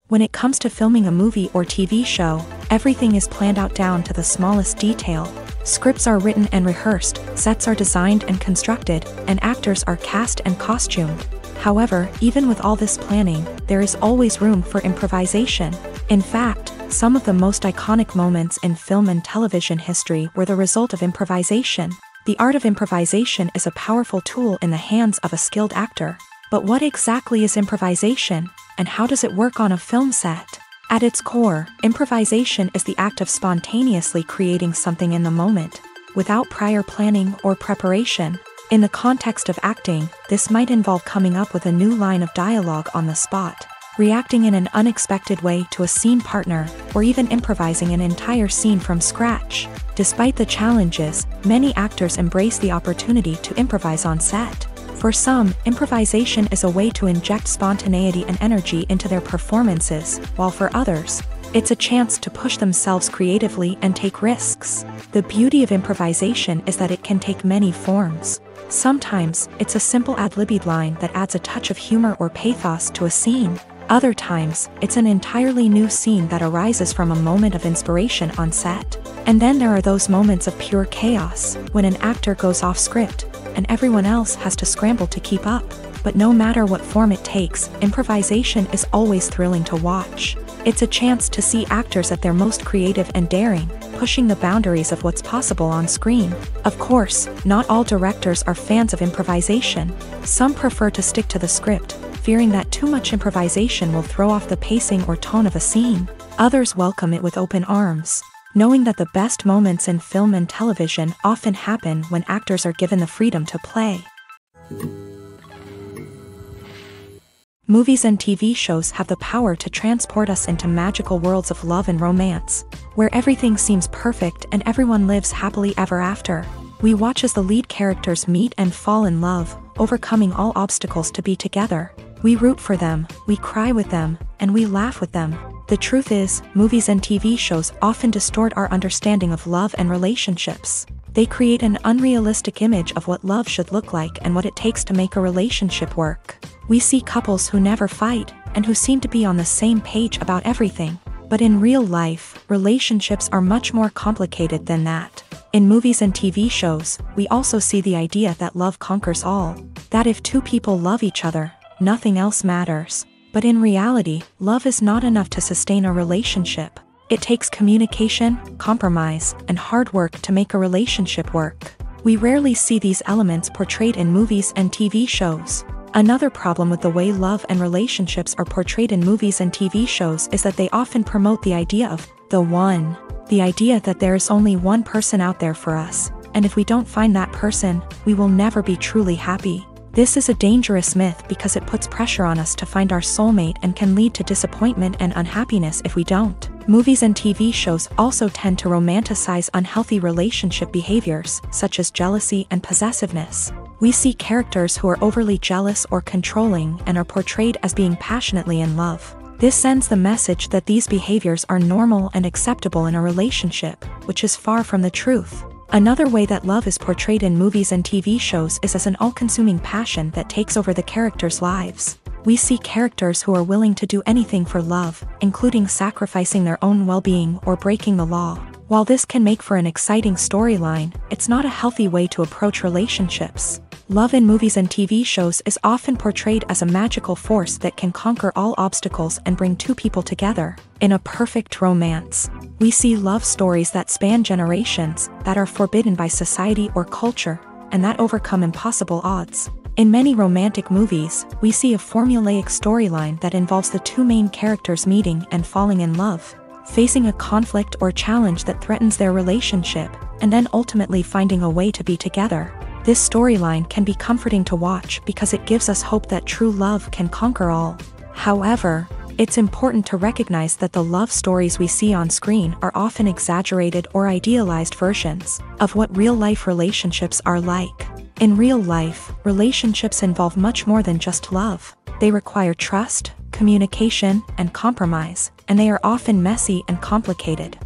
When it comes to filming a movie or TV show, everything is planned out down to the smallest detail. Scripts are written and rehearsed, sets are designed and constructed, and actors are cast and costumed. However, even with all this planning, there is always room for improvisation. In fact, some of the most iconic moments in film and television history were the result of improvisation. The art of improvisation is a powerful tool in the hands of a skilled actor. But what exactly is improvisation, and how does it work on a film set? At its core, improvisation is the act of spontaneously creating something in the moment, without prior planning or preparation. In the context of acting, this might involve coming up with a new line of dialogue on the spot, reacting in an unexpected way to a scene partner, or even improvising an entire scene from scratch. Despite the challenges, many actors embrace the opportunity to improvise on set. For some, improvisation is a way to inject spontaneity and energy into their performances, while for others, it's a chance to push themselves creatively and take risks. The beauty of improvisation is that it can take many forms. Sometimes, it's a simple ad-libbed line that adds a touch of humor or pathos to a scene. Other times, it's an entirely new scene that arises from a moment of inspiration on set. And then there are those moments of pure chaos, when an actor goes off script, and everyone else has to scramble to keep up. But no matter what form it takes, improvisation is always thrilling to watch. It's a chance to see actors at their most creative and daring, pushing the boundaries of what's possible on screen. Of course, not all directors are fans of improvisation. Some prefer to stick to the script, fearing that too much improvisation will throw off the pacing or tone of a scene. Others welcome it with open arms, knowing that the best moments in film and television often happen when actors are given the freedom to play. Movies and TV shows have the power to transport us into magical worlds of love and romance, where everything seems perfect and everyone lives happily ever after. We watch as the lead characters meet and fall in love, overcoming all obstacles to be together. We root for them, we cry with them, and we laugh with them. The truth is, movies and TV shows often distort our understanding of love and relationships. They create an unrealistic image of what love should look like and what it takes to make a relationship work. We see couples who never fight, and who seem to be on the same page about everything. But in real life, relationships are much more complicated than that. In movies and TV shows, we also see the idea that love conquers all. That if two people love each other, nothing else matters. But in reality, love is not enough to sustain a relationship. It takes communication, compromise, and hard work to make a relationship work. We rarely see these elements portrayed in movies and TV shows. Another problem with the way love and relationships are portrayed in movies and TV shows is that they often promote the idea of the one. The idea that there is only one person out there for us, and if we don't find that person, we will never be truly happy. This is a dangerous myth because it puts pressure on us to find our soulmate and can lead to disappointment and unhappiness if we don't. Movies and TV shows also tend to romanticize unhealthy relationship behaviors, such as jealousy and possessiveness. We see characters who are overly jealous or controlling and are portrayed as being passionately in love. This sends the message that these behaviors are normal and acceptable in a relationship, which is far from the truth. Another way that love is portrayed in movies and TV shows is as an all-consuming passion that takes over the characters' lives. We see characters who are willing to do anything for love, including sacrificing their own well-being or breaking the law. While this can make for an exciting storyline, it's not a healthy way to approach relationships. Love in movies and TV shows is often portrayed as a magical force that can conquer all obstacles and bring two people together. In a perfect romance, we see love stories that span generations, that are forbidden by society or culture, and that overcome impossible odds. In many romantic movies, we see a formulaic storyline that involves the two main characters meeting and falling in love, facing a conflict or challenge that threatens their relationship, and then ultimately finding a way to be together. This storyline can be comforting to watch because it gives us hope that true love can conquer all. However, it's important to recognize that the love stories we see on screen are often exaggerated or idealized versions of what real-life relationships are like. In real life, relationships involve much more than just love. They require trust, communication, and compromise, and they are often messy and complicated.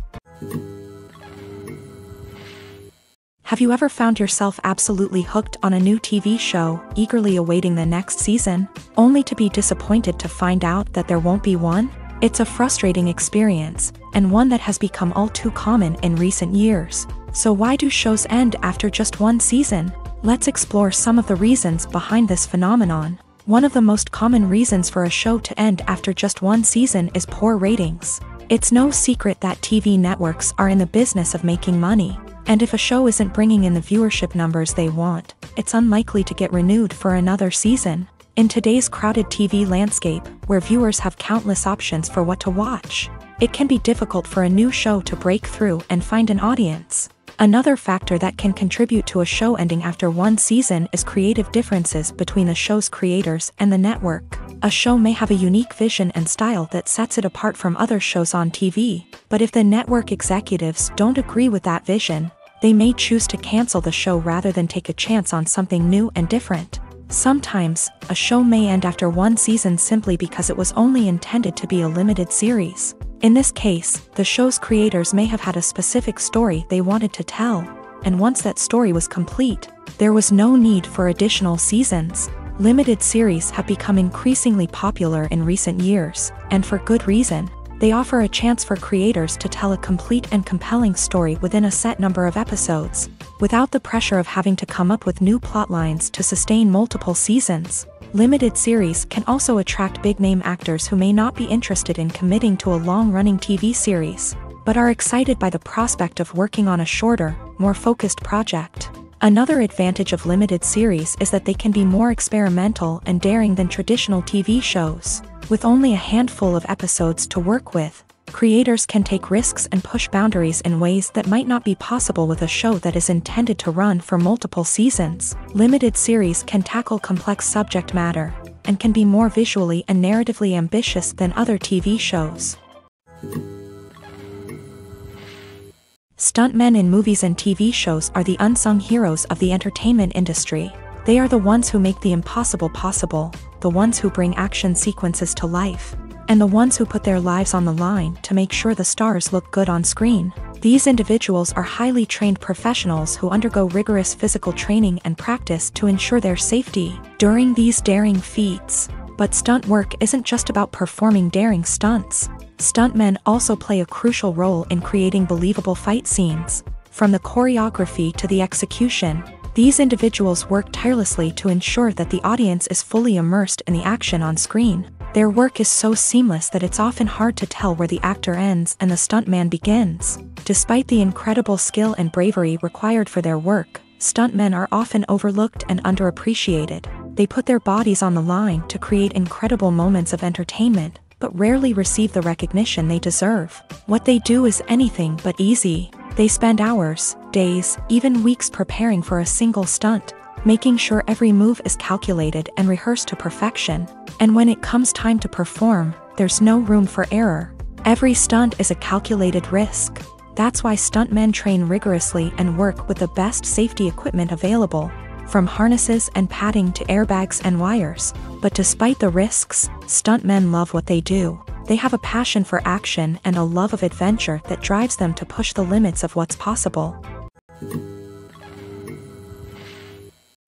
Have you ever found yourself absolutely hooked on a new TV show, eagerly awaiting the next season, only to be disappointed to find out that there won't be one? It's a frustrating experience, and one that has become all too common in recent years. So why do shows end after just one season? Let's explore some of the reasons behind this phenomenon. One of the most common reasons for a show to end after just one season is poor ratings. It's no secret that TV networks are in the business of making money. And if a show isn't bringing in the viewership numbers they want, it's unlikely to get renewed for another season. In today's crowded TV landscape, where viewers have countless options for what to watch, it can be difficult for a new show to break through and find an audience. Another factor that can contribute to a show ending after one season is creative differences between the show's creators and the network. A show may have a unique vision and style that sets it apart from other shows on TV, but if the network executives don't agree with that vision, they may choose to cancel the show rather than take a chance on something new and different. Sometimes, a show may end after one season simply because it was only intended to be a limited series. In this case, the show's creators may have had a specific story they wanted to tell, and once that story was complete, there was no need for additional seasons. Limited series have become increasingly popular in recent years, and for good reason. They offer a chance for creators to tell a complete and compelling story within a set number of episodes, without the pressure of having to come up with new plotlines to sustain multiple seasons. Limited series can also attract big-name actors who may not be interested in committing to a long-running TV series, but are excited by the prospect of working on a shorter, more focused project. Another advantage of limited series is that they can be more experimental and daring than traditional TV shows. With only a handful of episodes to work with, creators can take risks and push boundaries in ways that might not be possible with a show that is intended to run for multiple seasons. Limited series can tackle complex subject matter, and can be more visually and narratively ambitious than other TV shows. Stuntmen in movies and TV shows are the unsung heroes of the entertainment industry. They are the ones who make the impossible possible, the ones who bring action sequences to life, and the ones who put their lives on the line to make sure the stars look good on screen. These individuals are highly trained professionals who undergo rigorous physical training and practice to ensure their safety during these daring feats. But stunt work isn't just about performing daring stunts. Stuntmen also play a crucial role in creating believable fight scenes. From the choreography to the execution, these individuals work tirelessly to ensure that the audience is fully immersed in the action on screen. Their work is so seamless that it's often hard to tell where the actor ends and the stuntman begins. Despite the incredible skill and bravery required for their work, stuntmen are often overlooked and underappreciated. They put their bodies on the line to create incredible moments of entertainment, but rarely receive the recognition they deserve. What they do is anything but easy. They spend hours, days, even weeks preparing for a single stunt, making sure every move is calculated and rehearsed to perfection. And when it comes time to perform, there's no room for error. Every stunt is a calculated risk. That's why stuntmen train rigorously and work with the best safety equipment available, from harnesses and padding to airbags and wires. But despite the risks, stuntmen love what they do. They have a passion for action and a love of adventure that drives them to push the limits of what's possible.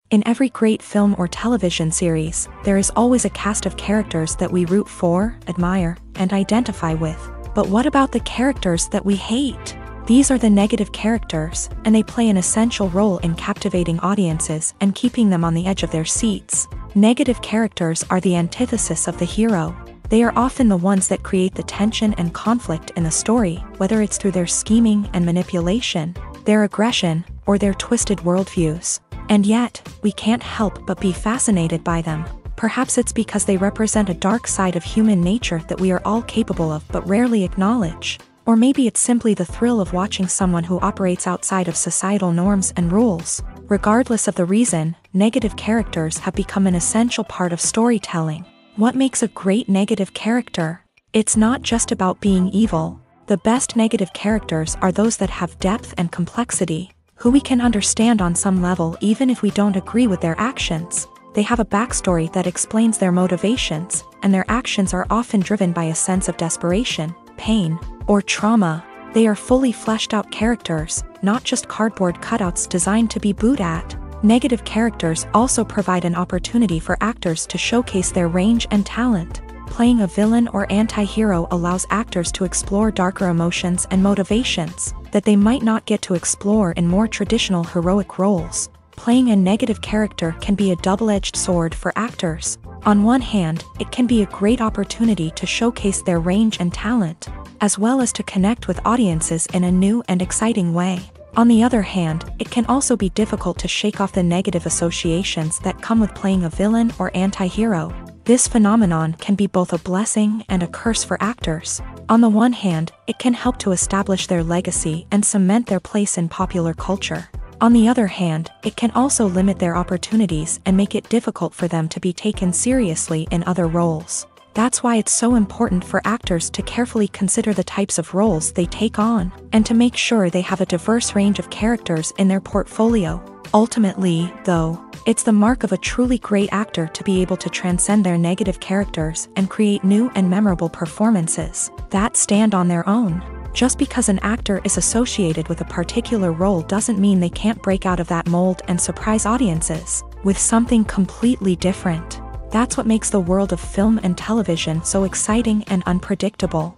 In every great film or television series, there is always a cast of characters that we root for, admire, and identify with. But what about the characters that we hate? These are the negative characters, and they play an essential role in captivating audiences and keeping them on the edge of their seats. Negative characters are the antithesis of the hero. They are often the ones that create the tension and conflict in the story, whether it's through their scheming and manipulation, their aggression, or their twisted worldviews. And yet, we can't help but be fascinated by them. Perhaps it's because they represent a dark side of human nature that we are all capable of but rarely acknowledge. Or maybe it's simply the thrill of watching someone who operates outside of societal norms and rules. Regardless of the reason, negative characters have become an essential part of storytelling. What makes a great negative character? It's not just about being evil. The best negative characters are those that have depth and complexity, who we can understand on some level even if we don't agree with their actions. They have a backstory that explains their motivations, and their actions are often driven by a sense of desperation, pain, or trauma. They are fully fleshed out characters, not just cardboard cutouts designed to be booed at. Negative characters also provide an opportunity for actors to showcase their range and talent. Playing a villain or anti-hero allows actors to explore darker emotions and motivations that they might not get to explore in more traditional heroic roles. Playing a negative character can be a double-edged sword for actors. On one hand, it can be a great opportunity to showcase their range and talent, as well as to connect with audiences in a new and exciting way. On the other hand, it can also be difficult to shake off the negative associations that come with playing a villain or anti-hero. This phenomenon can be both a blessing and a curse for actors. On the one hand, it can help to establish their legacy and cement their place in popular culture. On the other hand, it can also limit their opportunities and make it difficult for them to be taken seriously in other roles. That's why it's so important for actors to carefully consider the types of roles they take on, and to make sure they have a diverse range of characters in their portfolio. Ultimately, though, it's the mark of a truly great actor to be able to transcend their negative characters and create new and memorable performances that stand on their own. Just because an actor is associated with a particular role doesn't mean they can't break out of that mold and surprise audiences with something completely different. That's what makes the world of film and television so exciting and unpredictable.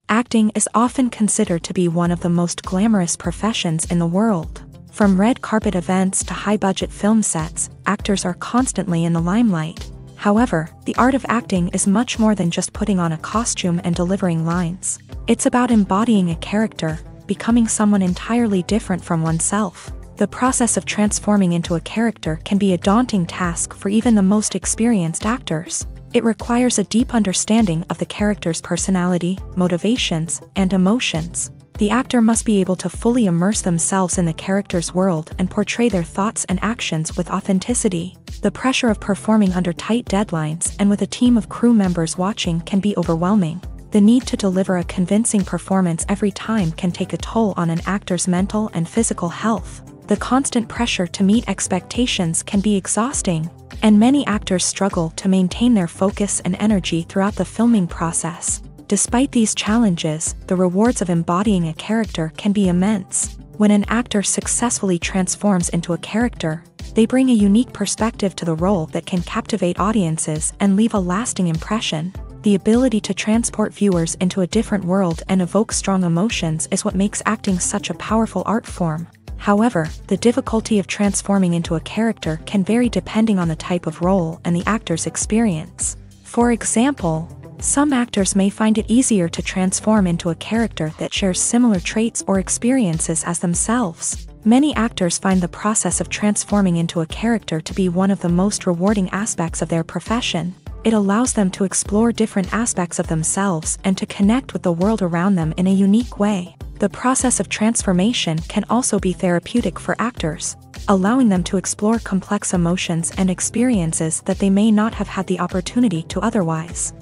Acting is often considered to be one of the most glamorous professions in the world. From red carpet events to high-budget film sets, actors are constantly in the limelight. However, the art of acting is much more than just putting on a costume and delivering lines. It's about embodying a character, becoming someone entirely different from oneself. The process of transforming into a character can be a daunting task for even the most experienced actors. It requires a deep understanding of the character's personality, motivations, and emotions. The actor must be able to fully immerse themselves in the character's world and portray their thoughts and actions with authenticity. The pressure of performing under tight deadlines and with a team of crew members watching can be overwhelming. The need to deliver a convincing performance every time can take a toll on an actor's mental and physical health. The constant pressure to meet expectations can be exhausting, and many actors struggle to maintain their focus and energy throughout the filming process. Despite these challenges, the rewards of embodying a character can be immense. When an actor successfully transforms into a character, they bring a unique perspective to the role that can captivate audiences and leave a lasting impression. The ability to transport viewers into a different world and evoke strong emotions is what makes acting such a powerful art form. However, the difficulty of transforming into a character can vary depending on the type of role and the actor's experience. For example, some actors may find it easier to transform into a character that shares similar traits or experiences as themselves. Many actors find the process of transforming into a character to be one of the most rewarding aspects of their profession. It allows them to explore different aspects of themselves and to connect with the world around them in a unique way. The process of transformation can also be therapeutic for actors, allowing them to explore complex emotions and experiences that they may not have had the opportunity to otherwise.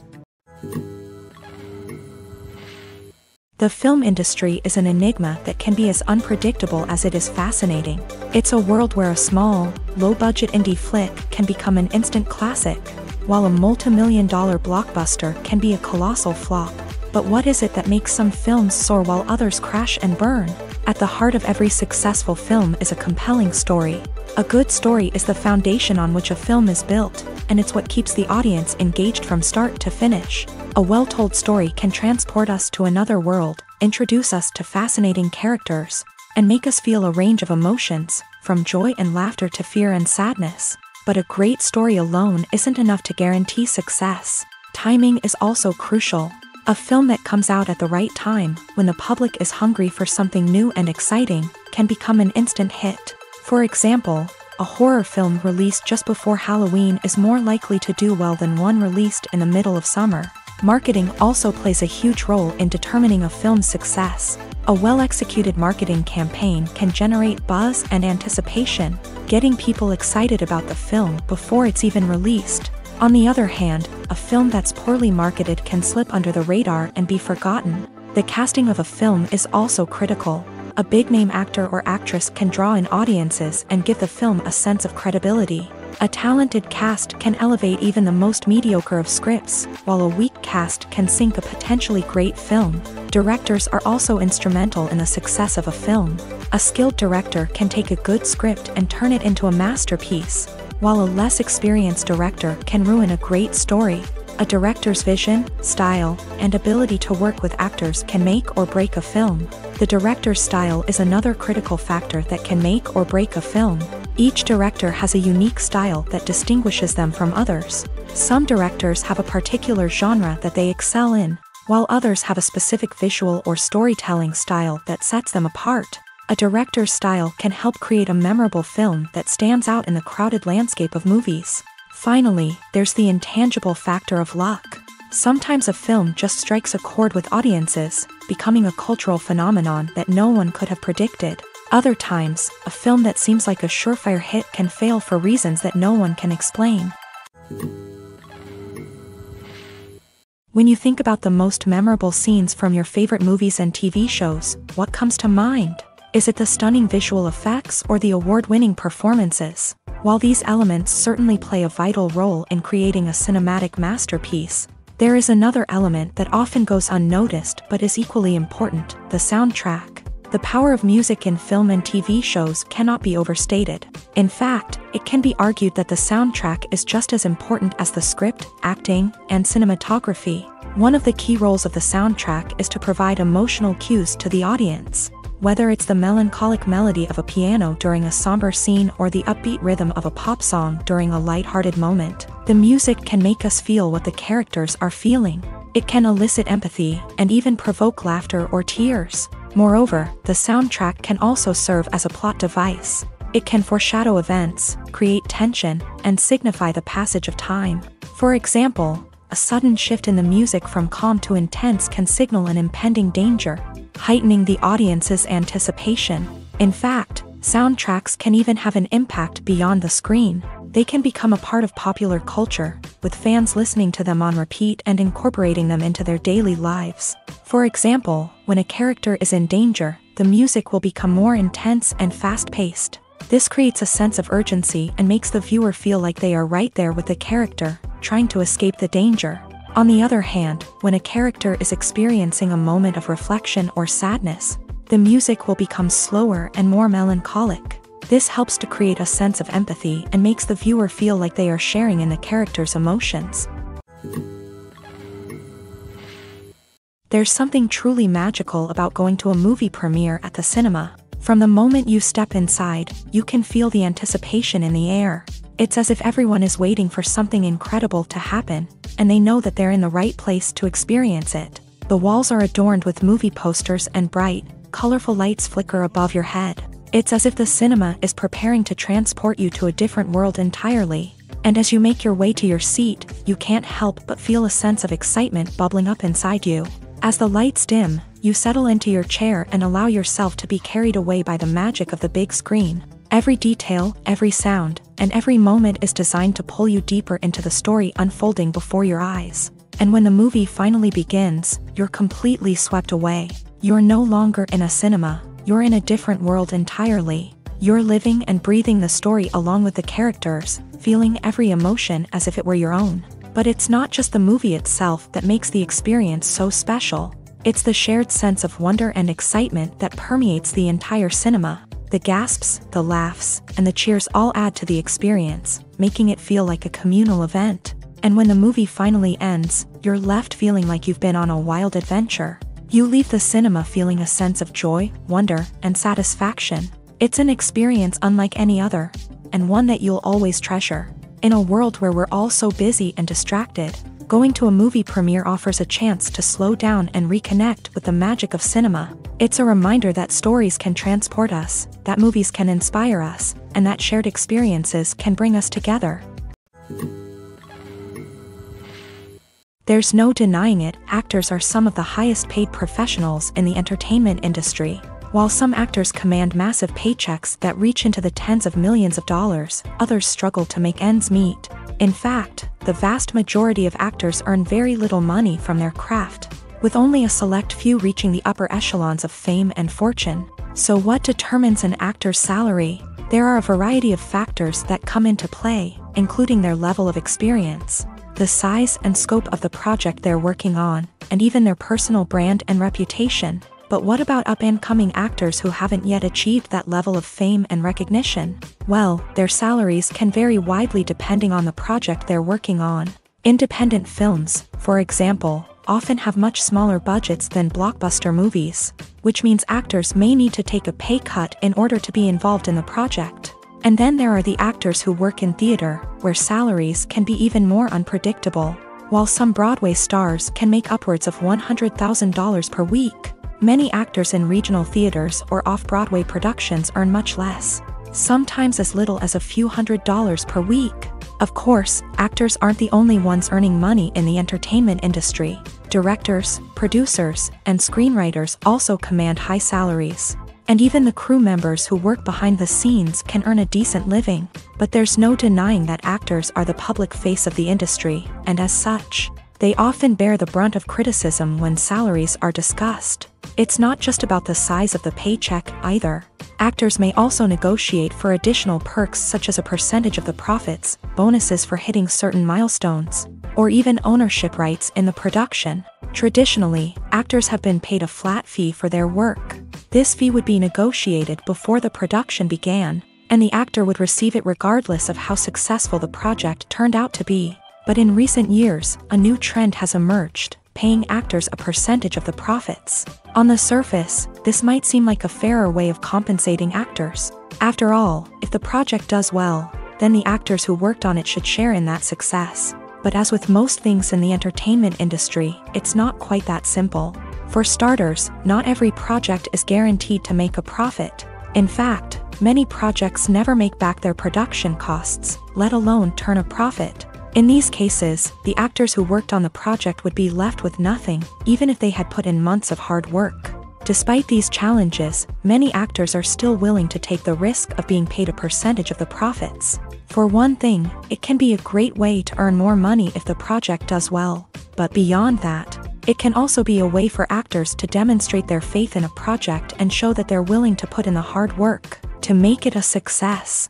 The film industry is an enigma that can be as unpredictable as it is fascinating. It's a world where a small, low-budget indie flick can become an instant classic, while a multi-million-dollar blockbuster can be a colossal flop. But what is it that makes some films soar while others crash and burn? At the heart of every successful film is a compelling story. A good story is the foundation on which a film is built, and it's what keeps the audience engaged from start to finish. A well-told story can transport us to another world, introduce us to fascinating characters, and make us feel a range of emotions, from joy and laughter to fear and sadness. But a great story alone isn't enough to guarantee success. Timing is also crucial. A film that comes out at the right time, when the public is hungry for something new and exciting, can become an instant hit. For example, a horror film released just before Halloween is more likely to do well than one released in the middle of summer. Marketing also plays a huge role in determining a film's success. A well-executed marketing campaign can generate buzz and anticipation, getting people excited about the film before it's even released. On the other hand, a film that's poorly marketed can slip under the radar and be forgotten. The casting of a film is also critical. A big-name actor or actress can draw in audiences and give the film a sense of credibility. A talented cast can elevate even the most mediocre of scripts, while a weak cast can sink a potentially great film. Directors are also instrumental in the success of a film. A skilled director can take a good script and turn it into a masterpiece, while a less experienced director can ruin a great story. A director's vision, style, and ability to work with actors can make or break a film. The director's style is another critical factor that can make or break a film. Each director has a unique style that distinguishes them from others. Some directors have a particular genre that they excel in, while others have a specific visual or storytelling style that sets them apart. A director's style can help create a memorable film that stands out in the crowded landscape of movies. Finally, there's the intangible factor of luck. Sometimes a film just strikes a chord with audiences, becoming a cultural phenomenon that no one could have predicted. Other times, a film that seems like a surefire hit can fail for reasons that no one can explain. When you think about the most memorable scenes from your favorite movies and TV shows, what comes to mind? Is it the stunning visual effects or the award-winning performances? While these elements certainly play a vital role in creating a cinematic masterpiece, there is another element that often goes unnoticed but is equally important: the soundtrack. The power of music in film and TV shows cannot be overstated. In fact, it can be argued that the soundtrack is just as important as the script, acting, and cinematography. One of the key roles of the soundtrack is to provide emotional cues to the audience. Whether it's the melancholic melody of a piano during a somber scene or the upbeat rhythm of a pop song during a light-hearted moment, the music can make us feel what the characters are feeling. It can elicit empathy and even provoke laughter or tears. Moreover, the soundtrack can also serve as a plot device. It can foreshadow events, create tension, and signify the passage of time. For example, a sudden shift in the music from calm to intense can signal an impending danger, heightening the audience's anticipation. In fact, soundtracks can even have an impact beyond the screen. They can become a part of popular culture, with fans listening to them on repeat and incorporating them into their daily lives. For example, when a character is in danger, the music will become more intense and fast-paced. This creates a sense of urgency and makes the viewer feel like they are right there with the character, trying to escape the danger. On the other hand, when a character is experiencing a moment of reflection or sadness, the music will become slower and more melancholic. This helps to create a sense of empathy and makes the viewer feel like they are sharing in the character's emotions. There's something truly magical about going to a movie premiere at the cinema. From the moment you step inside, you can feel the anticipation in the air. It's as if everyone is waiting for something incredible to happen, and they know that they're in the right place to experience it. The walls are adorned with movie posters and bright, colorful lights flicker above your head. It's as if the cinema is preparing to transport you to a different world entirely. And as you make your way to your seat, you can't help but feel a sense of excitement bubbling up inside you. As the lights dim, You settle into your chair and allow yourself to be carried away by the magic of the big screen. Every detail, every sound, and every moment is designed to pull you deeper into the story unfolding before your eyes. And when the movie finally begins, you're completely swept away. You're no longer in a cinema, you're in a different world entirely. You're living and breathing the story along with the characters, feeling every emotion as if it were your own. But it's not just the movie itself that makes the experience so special. It's the shared sense of wonder and excitement that permeates the entire cinema. The gasps, the laughs, and the cheers all add to the experience, making it feel like a communal event. And when the movie finally ends, you're left feeling like you've been on a wild adventure. You leave the cinema feeling a sense of joy, wonder, and satisfaction. It's an experience unlike any other, and one that you'll always treasure. In a world where we're all so busy and distracted, going to a movie premiere offers a chance to slow down and reconnect with the magic of cinema. It's a reminder that stories can transport us, that movies can inspire us, and that shared experiences can bring us together. There's no denying it, actors are some of the highest paid professionals in the entertainment industry. While some actors command massive paychecks that reach into the tens of millions of dollars, others struggle to make ends meet. In fact, the vast majority of actors earn very little money from their craft, with only a select few reaching the upper echelons of fame and fortune. So what determines an actor's salary? There are a variety of factors that come into play, including their level of experience, the size and scope of the project they're working on, and even their personal brand and reputation. But what about up-and-coming actors who haven't yet achieved that level of fame and recognition? Well, their salaries can vary widely depending on the project they're working on. Independent films, for example, often have much smaller budgets than blockbuster movies, which means actors may need to take a pay cut in order to be involved in the project. And then there are the actors who work in theater, where salaries can be even more unpredictable. While some Broadway stars can make upwards of $100,000 per week, many actors in regional theaters or off-Broadway productions earn much less, sometimes as little as a few $100s per week. Of course, actors aren't the only ones earning money in the entertainment industry. Directors, producers, and screenwriters also command high salaries. And even the crew members who work behind the scenes can earn a decent living. But there's no denying that actors are the public face of the industry, and as such, they often bear the brunt of criticism when salaries are discussed. It's not just about the size of the paycheck, either. Actors may also negotiate for additional perks such as a percentage of the profits, bonuses for hitting certain milestones, or even ownership rights in the production. Traditionally, actors have been paid a flat fee for their work. This fee would be negotiated before the production began, and the actor would receive it regardless of how successful the project turned out to be. But in recent years, a new trend has emerged, paying actors a percentage of the profits. On the surface, this might seem like a fairer way of compensating actors. After all, if the project does well, then the actors who worked on it should share in that success. But as with most things in the entertainment industry, it's not quite that simple. For starters, not every project is guaranteed to make a profit. In fact, many projects never make back their production costs, let alone turn a profit. In these cases, the actors who worked on the project would be left with nothing, even if they had put in months of hard work. Despite these challenges, many actors are still willing to take the risk of being paid a percentage of the profits. For one thing, it can be a great way to earn more money if the project does well. But beyond that, it can also be a way for actors to demonstrate their faith in a project and show that they're willing to put in the hard work to make it a success.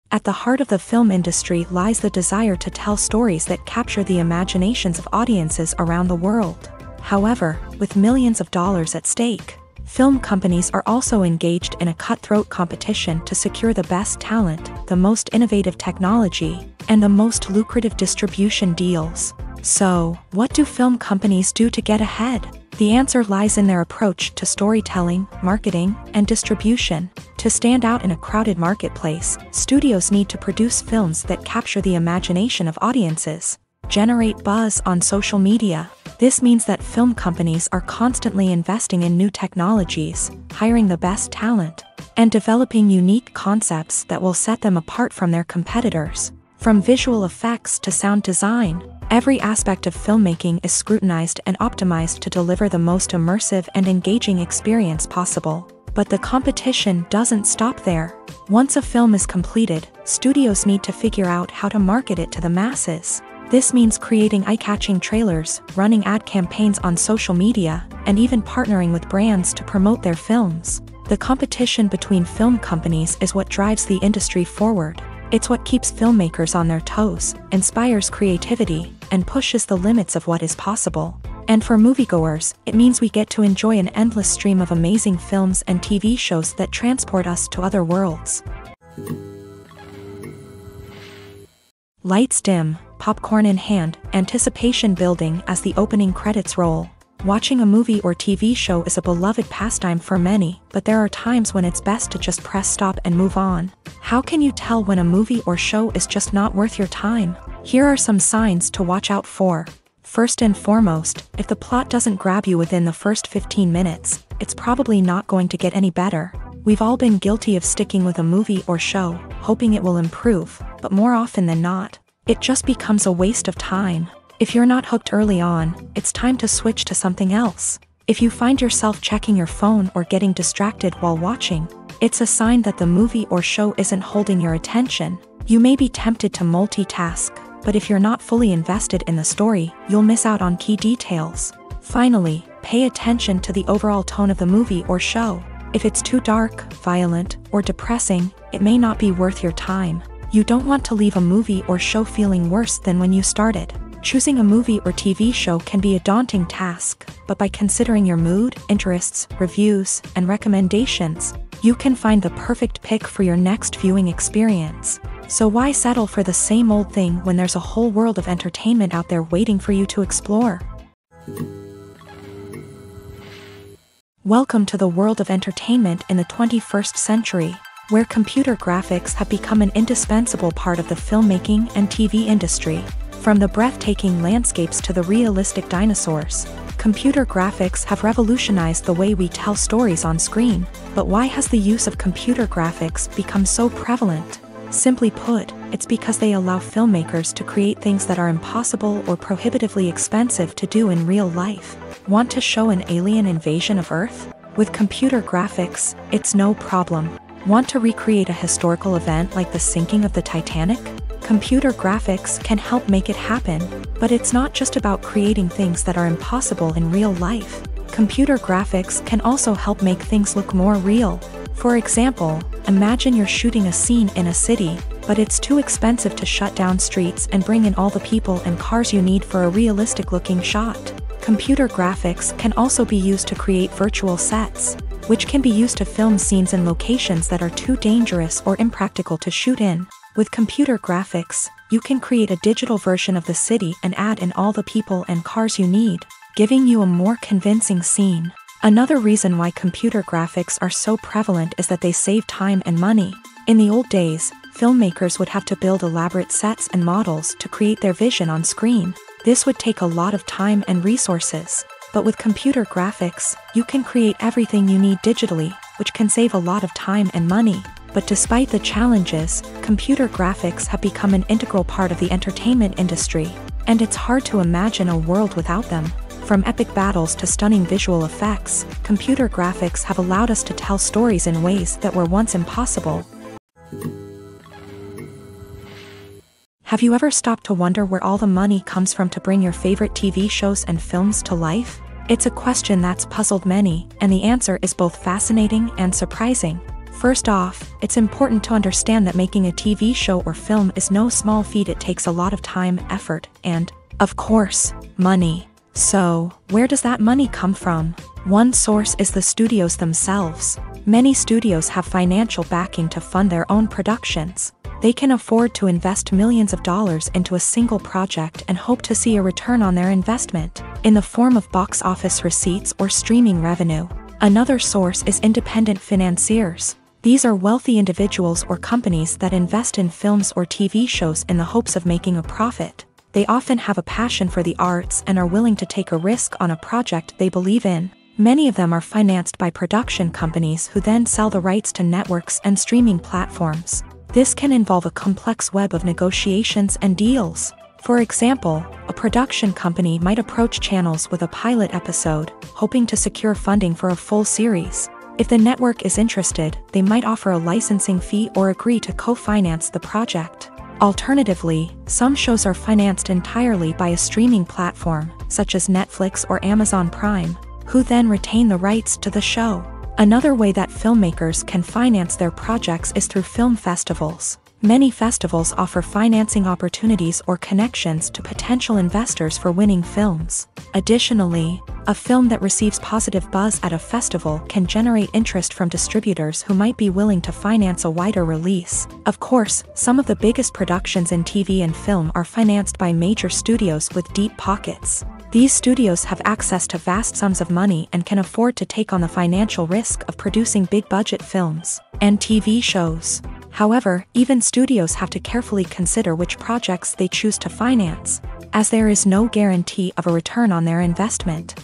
At the heart of the film industry lies the desire to tell stories that capture the imaginations of audiences around the world. However, with millions of dollars at stake, film companies are also engaged in a cutthroat competition to secure the best talent, the most innovative technology, and the most lucrative distribution deals. So, what do film companies do to get ahead? The answer lies in their approach to storytelling, marketing, and distribution. To stand out in a crowded marketplace, studios need to produce films that capture the imagination of audiences, generate buzz on social media. This means that film companies are constantly investing in new technologies, hiring the best talent, and developing unique concepts that will set them apart from their competitors. From visual effects to sound design, Every aspect of filmmaking is scrutinized and optimized to deliver the most immersive and engaging experience possible. But the competition doesn't stop there. Once a film is completed, studios need to figure out how to market it to the masses. This means creating eye-catching trailers, running ad campaigns on social media, and even partnering with brands to promote their films. The competition between film companies is what drives the industry forward. It's what keeps filmmakers on their toes, inspires creativity, and pushes the limits of what is possible. And for moviegoers, it means we get to enjoy an endless stream of amazing films and TV shows that transport us to other worlds. Lights dim, popcorn in hand, anticipation building as the opening credits roll. Watching a movie or TV show is a beloved pastime for many, but there are times when it's best to just press stop and move on. How can you tell when a movie or show is just not worth your time? Here are some signs to watch out for. First and foremost, if the plot doesn't grab you within the first 15 minutes, it's probably not going to get any better. We've all been guilty of sticking with a movie or show, hoping it will improve, but more often than not, it just becomes a waste of time. If you're not hooked early on, it's time to switch to something else. If you find yourself checking your phone or getting distracted while watching, it's a sign that the movie or show isn't holding your attention. You may be tempted to multitask, but if you're not fully invested in the story, you'll miss out on key details. Finally, pay attention to the overall tone of the movie or show. If it's too dark, violent, or depressing, it may not be worth your time. You don't want to leave a movie or show feeling worse than when you started. Choosing a movie or TV show can be a daunting task, but by considering your mood, interests, reviews, and recommendations, you can find the perfect pick for your next viewing experience. So why settle for the same old thing when there's a whole world of entertainment out there waiting for you to explore? Welcome to the world of entertainment in the 21st century, where computer graphics have become an indispensable part of the filmmaking and TV industry. From the breathtaking landscapes to the realistic dinosaurs, computer graphics have revolutionized the way we tell stories on screen. But why has the use of computer graphics become so prevalent? Simply put, it's because they allow filmmakers to create things that are impossible or prohibitively expensive to do in real life. Want to show an alien invasion of Earth? With computer graphics, it's no problem. Want to recreate a historical event like the sinking of the Titanic? Computer graphics can help make it happen, but it's not just about creating things that are impossible in real life. Computer graphics can also help make things look more real. For example, imagine you're shooting a scene in a city, but it's too expensive to shut down streets and bring in all the people and cars you need for a realistic-looking shot. Computer graphics can also be used to create virtual sets, which can be used to film scenes in locations that are too dangerous or impractical to shoot in. With computer graphics, you can create a digital version of the city and add in all the people and cars you need, giving you a more convincing scene. Another reason why computer graphics are so prevalent is that they save time and money. In the old days, filmmakers would have to build elaborate sets and models to create their vision on screen. This would take a lot of time and resources. But with computer graphics, you can create everything you need digitally, which can save a lot of time and money. But despite the challenges, computer graphics have become an integral part of the entertainment industry, and it's hard to imagine a world without them. From epic battles to stunning visual effects, computer graphics have allowed us to tell stories in ways that were once impossible. Have you ever stopped to wonder where all the money comes from to bring your favorite TV shows and films to life? It's a question that's puzzled many, and the answer is both fascinating and surprising. First off, it's important to understand that making a TV show or film is no small feat. It takes a lot of time, effort, and, of course, money. So, where does that money come from? One source is the studios themselves. Many studios have financial backing to fund their own productions. They can afford to invest millions of dollars into a single project and hope to see a return on their investment, in the form of box office receipts or streaming revenue. Another source is independent financiers. These are wealthy individuals or companies that invest in films or TV shows in the hopes of making a profit. They often have a passion for the arts and are willing to take a risk on a project they believe in. Many of them are financed by production companies who then sell the rights to networks and streaming platforms. This can involve a complex web of negotiations and deals. For example, a production company might approach channels with a pilot episode, hoping to secure funding for a full series. If the network is interested, they might offer a licensing fee or agree to co-finance the project. Alternatively, some shows are financed entirely by a streaming platform, such as Netflix or Amazon Prime, who then retain the rights to the show. Another way that filmmakers can finance their projects is through film festivals. Many festivals offer financing opportunities or connections to potential investors for winning films. Additionally, a film that receives positive buzz at a festival can generate interest from distributors who might be willing to finance a wider release. Of course, some of the biggest productions in TV and film are financed by major studios with deep pockets. These studios have access to vast sums of money and can afford to take on the financial risk of producing big-budget films and TV shows. However, even studios have to carefully consider which projects they choose to finance, as there is no guarantee of a return on their investment.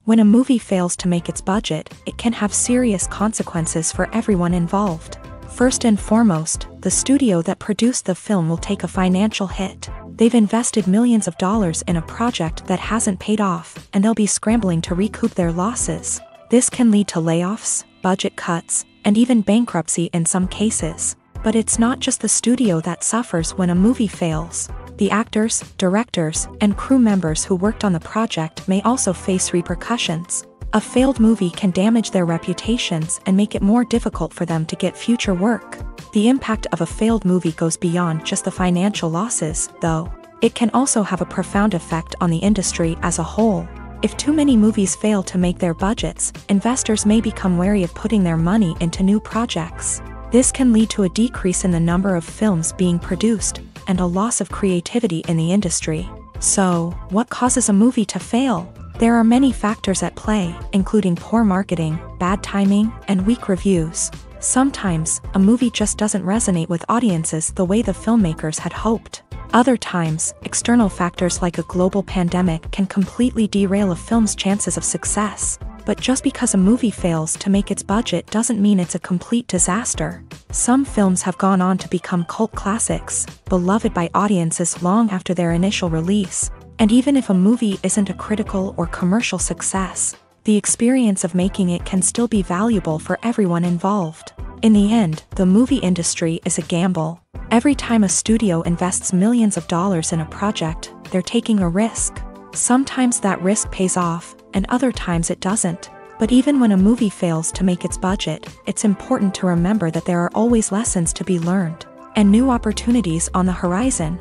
When a movie fails to make its budget, it can have serious consequences for everyone involved. First and foremost, the studio that produced the film will take a financial hit. They've invested millions of dollars in a project that hasn't paid off, and they'll be scrambling to recoup their losses. This can lead to layoffs, budget cuts, and even bankruptcy in some cases. But it's not just the studio that suffers when a movie fails. The actors, directors, and crew members who worked on the project may also face repercussions. A failed movie can damage their reputations and make it more difficult for them to get future work. The impact of a failed movie goes beyond just the financial losses, though. It can also have a profound effect on the industry as a whole. If too many movies fail to make their budgets, investors may become wary of putting their money into new projects. This can lead to a decrease in the number of films being produced, and a loss of creativity in the industry. So, what causes a movie to fail? There are many factors at play, including poor marketing, bad timing, and weak reviews. Sometimes, a movie just doesn't resonate with audiences the way the filmmakers had hoped. Other times, external factors like a global pandemic can completely derail a film's chances of success. But just because a movie fails to make its budget doesn't mean it's a complete disaster. Some films have gone on to become cult classics, beloved by audiences long after their initial release. And even if a movie isn't a critical or commercial success, the experience of making it can still be valuable for everyone involved. In the end, the movie industry is a gamble. Every time a studio invests millions of dollars in a project, they're taking a risk. Sometimes that risk pays off, and other times it doesn't. But even when a movie fails to make its budget, it's important to remember that there are always lessons to be learned, and new opportunities on the horizon.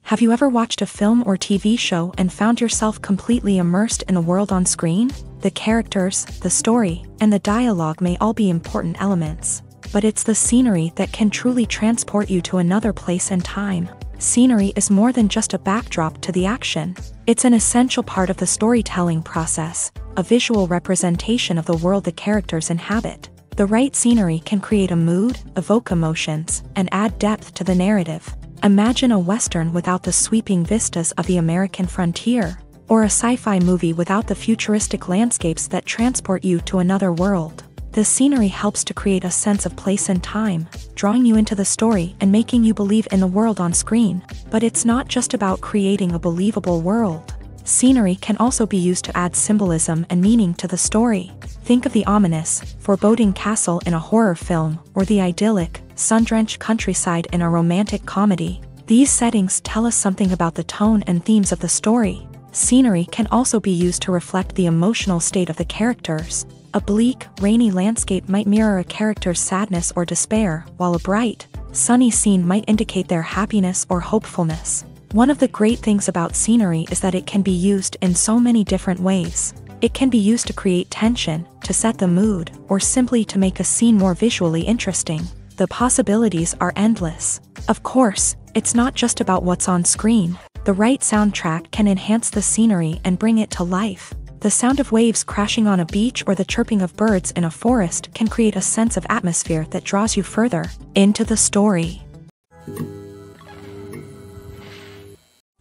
Have you ever watched a film or TV show and found yourself completely immersed in the world on screen? The characters, the story, and the dialogue may all be important elements, but it's the scenery that can truly transport you to another place and time. Scenery is more than just a backdrop to the action. It's an essential part of the storytelling process, a visual representation of the world the characters inhabit. The right scenery can create a mood, evoke emotions, and add depth to the narrative. Imagine a Western without the sweeping vistas of the American frontier, or a sci-fi movie without the futuristic landscapes that transport you to another world. The scenery helps to create a sense of place and time, drawing you into the story and making you believe in the world on screen. But it's not just about creating a believable world. Scenery can also be used to add symbolism and meaning to the story. Think of the ominous, foreboding castle in a horror film, or the idyllic, sun-drenched countryside in a romantic comedy. These settings tell us something about the tone and themes of the story. Scenery can also be used to reflect the emotional state of the characters. A bleak, rainy landscape might mirror a character's sadness or despair, while a bright, sunny scene might indicate their happiness or hopefulness. One of the great things about scenery is that it can be used in so many different ways. It can be used to create tension, to set the mood, or simply to make a scene more visually interesting. The possibilities are endless. Of course, it's not just about what's on screen. The right soundtrack can enhance the scenery and bring it to life. The sound of waves crashing on a beach or the chirping of birds in a forest can create a sense of atmosphere that draws you further into the story.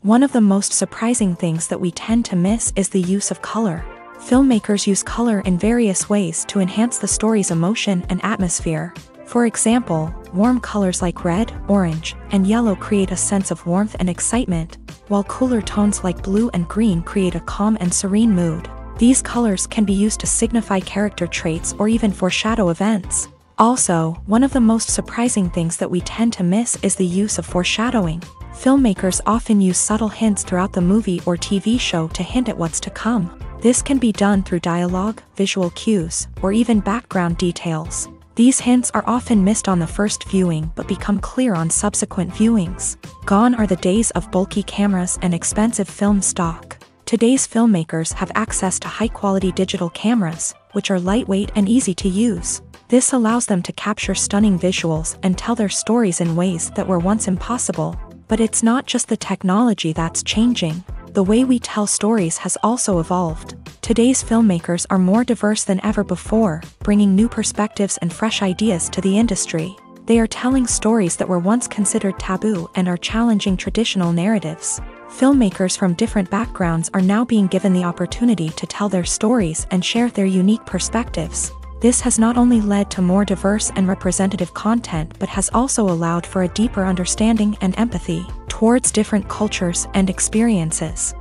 One of the most surprising things that we tend to miss is the use of color. Filmmakers use color in various ways to enhance the story's emotion and atmosphere. For example, warm colors like red, orange, and yellow create a sense of warmth and excitement, while cooler tones like blue and green create a calm and serene mood. These colors can be used to signify character traits or even foreshadow events. Also, one of the most surprising things that we tend to miss is the use of foreshadowing. Filmmakers often use subtle hints throughout the movie or TV show to hint at what's to come. This can be done through dialogue, visual cues, or even background details. These hints are often missed on the first viewing but become clear on subsequent viewings. Gone are the days of bulky cameras and expensive film stock. Today's filmmakers have access to high-quality digital cameras, which are lightweight and easy to use. This allows them to capture stunning visuals and tell their stories in ways that were once impossible. But it's not just the technology that's changing. The way we tell stories has also evolved. Today's filmmakers are more diverse than ever before, bringing new perspectives and fresh ideas to the industry. They are telling stories that were once considered taboo and are challenging traditional narratives. Filmmakers from different backgrounds are now being given the opportunity to tell their stories and share their unique perspectives. This has not only led to more diverse and representative content but has also allowed for a deeper understanding and empathy towards different cultures and experiences.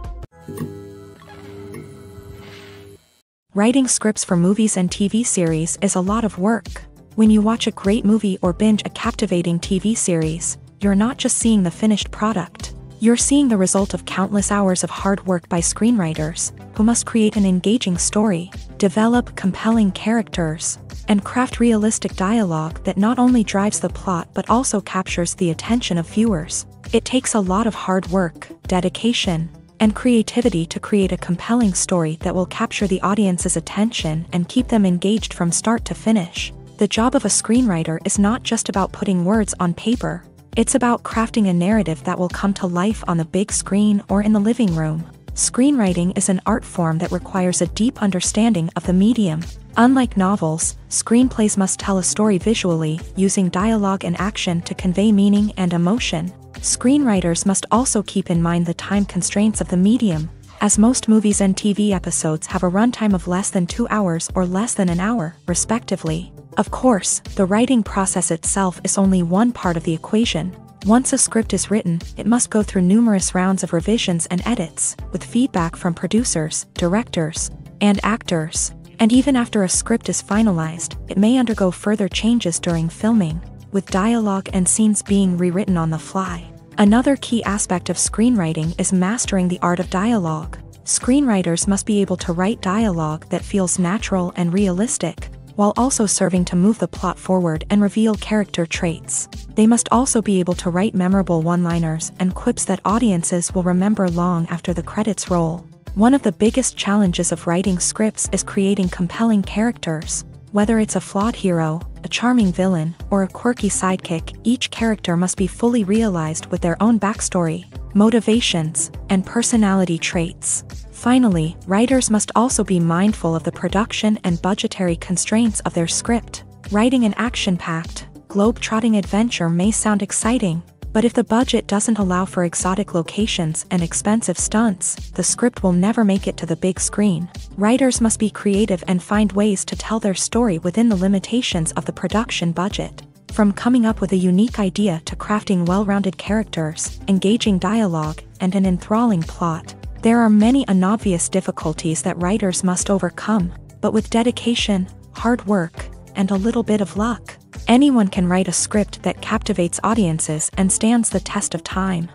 Writing scripts for movies and TV series is a lot of work. When you watch a great movie or binge a captivating TV series, you're not just seeing the finished product. You're seeing the result of countless hours of hard work by screenwriters, who must create an engaging story, develop compelling characters, and craft realistic dialogue that not only drives the plot but also captures the attention of viewers. It takes a lot of hard work, dedication, and creativity to create a compelling story that will capture the audience's attention and keep them engaged from start to finish. The job of a screenwriter is not just about putting words on paper. It's about crafting a narrative that will come to life on the big screen or in the living room. Screenwriting is an art form that requires a deep understanding of the medium. Unlike novels, screenplays must tell a story visually, using dialogue and action to convey meaning and emotion. Screenwriters must also keep in mind the time constraints of the medium, as most movies and TV episodes have a runtime of less than 2 hours or less than an hour, respectively. Of course, the writing process itself is only one part of the equation. Once a script is written, it must go through numerous rounds of revisions and edits, with feedback from producers, directors, and actors. And even after a script is finalized, it may undergo further changes during filming, with dialogue and scenes being rewritten on the fly. Another key aspect of screenwriting is mastering the art of dialogue. Screenwriters must be able to write dialogue that feels natural and realistic, while also serving to move the plot forward and reveal character traits. They must also be able to write memorable one-liners and quips that audiences will remember long after the credits roll. One of the biggest challenges of writing scripts is creating compelling characters. Whether it's a flawed hero, a charming villain, or a quirky sidekick, each character must be fully realized with their own backstory, motivations, and personality traits. Finally, writers must also be mindful of the production and budgetary constraints of their script. Writing an action-packed, globe-trotting adventure may sound exciting, but if the budget doesn't allow for exotic locations and expensive stunts, the script will never make it to the big screen. Writers must be creative and find ways to tell their story within the limitations of the production budget. From coming up with a unique idea to crafting well-rounded characters, engaging dialogue, and an enthralling plot, there are many unobvious difficulties that writers must overcome, but with dedication, hard work, and a little bit of luck, anyone can write a script that captivates audiences and stands the test of time.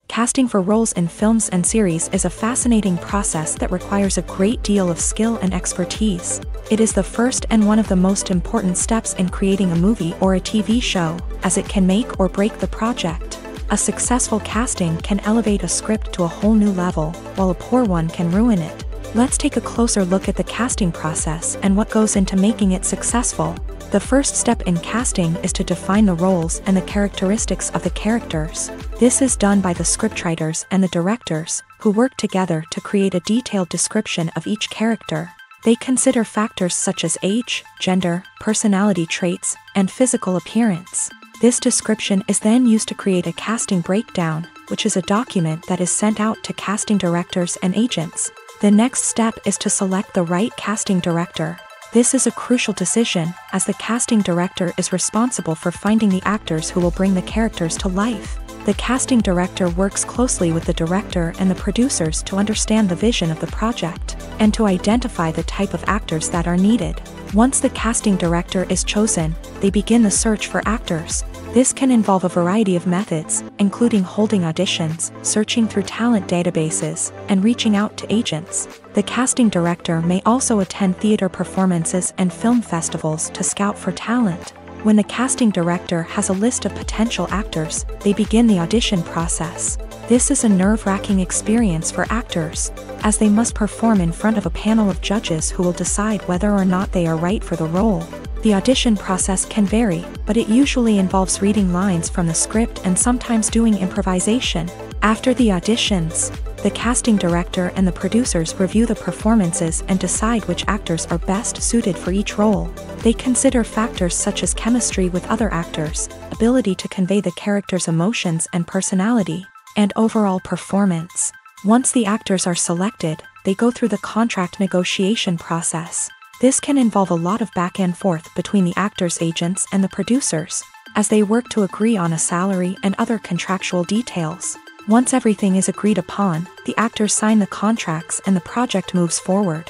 Casting for roles in films and series is a fascinating process that requires a great deal of skill and expertise. It is the first and one of the most important steps in creating a movie or a TV show, as it can make or break the project. A successful casting can elevate a script to a whole new level, while a poor one can ruin it. Let's take a closer look at the casting process and what goes into making it successful. The first step in casting is to define the roles and the characteristics of the characters. This is done by the scriptwriters and the directors, who work together to create a detailed description of each character. They consider factors such as age, gender, personality traits, and physical appearance. This description is then used to create a casting breakdown, which is a document that is sent out to casting directors and agents. The next step is to select the right casting director. This is a crucial decision, as the casting director is responsible for finding the actors who will bring the characters to life. The casting director works closely with the director and the producers to understand the vision of the project, and to identify the type of actors that are needed. Once the casting director is chosen, they begin the search for actors. This can involve a variety of methods, including holding auditions, searching through talent databases, and reaching out to agents. The casting director may also attend theater performances and film festivals to scout for talent. When the casting director has a list of potential actors, they begin the audition process. This is a nerve-wracking experience for actors, as they must perform in front of a panel of judges who will decide whether or not they are right for the role. The audition process can vary, but it usually involves reading lines from the script and sometimes doing improvisation. After the auditions, the casting director and the producers review the performances and decide which actors are best suited for each role. They consider factors such as chemistry with other actors, ability to convey the character's emotions and personality, and overall performance. Once the actors are selected, they go through the contract negotiation process. This can involve a lot of back and forth between the actors' agents and the producers, as they work to agree on a salary and other contractual details. Once everything is agreed upon, the actors sign the contracts and the project moves forward.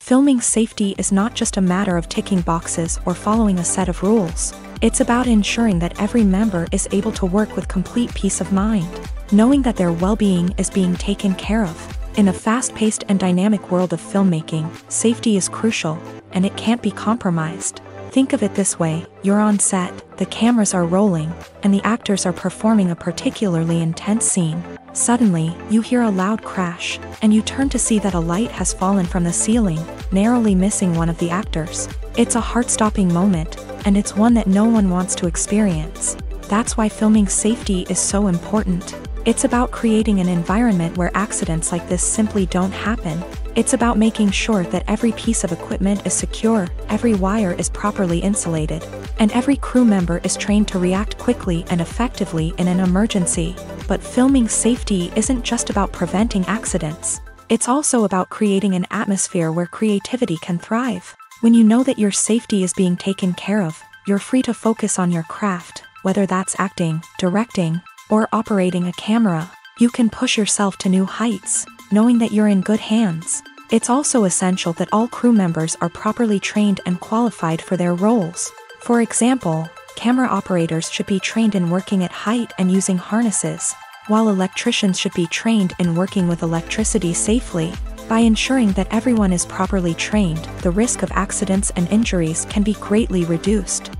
Filming safety is not just a matter of ticking boxes or following a set of rules. It's about ensuring that every member is able to work with complete peace of mind, knowing that their well-being is being taken care of. In a fast-paced and dynamic world of filmmaking, safety is crucial, and it can't be compromised. Think of it this way: you're on set, the cameras are rolling, and the actors are performing a particularly intense scene. Suddenly, you hear a loud crash, and you turn to see that a light has fallen from the ceiling, narrowly missing one of the actors. It's a heart-stopping moment, and it's one that no one wants to experience. That's why filming safety is so important. It's about creating an environment where accidents like this simply don't happen. It's about making sure that every piece of equipment is secure, every wire is properly insulated, and every crew member is trained to react quickly and effectively in an emergency. But filming safety isn't just about preventing accidents. It's also about creating an atmosphere where creativity can thrive. When you know that your safety is being taken care of, you're free to focus on your craft, whether that's acting, directing, or operating a camera. You can push yourself to new heights, knowing that you're in good hands. It's also essential that all crew members are properly trained and qualified for their roles. For example, camera operators should be trained in working at height and using harnesses, while electricians should be trained in working with electricity safely. By ensuring that everyone is properly trained, the risk of accidents and injuries can be greatly reduced.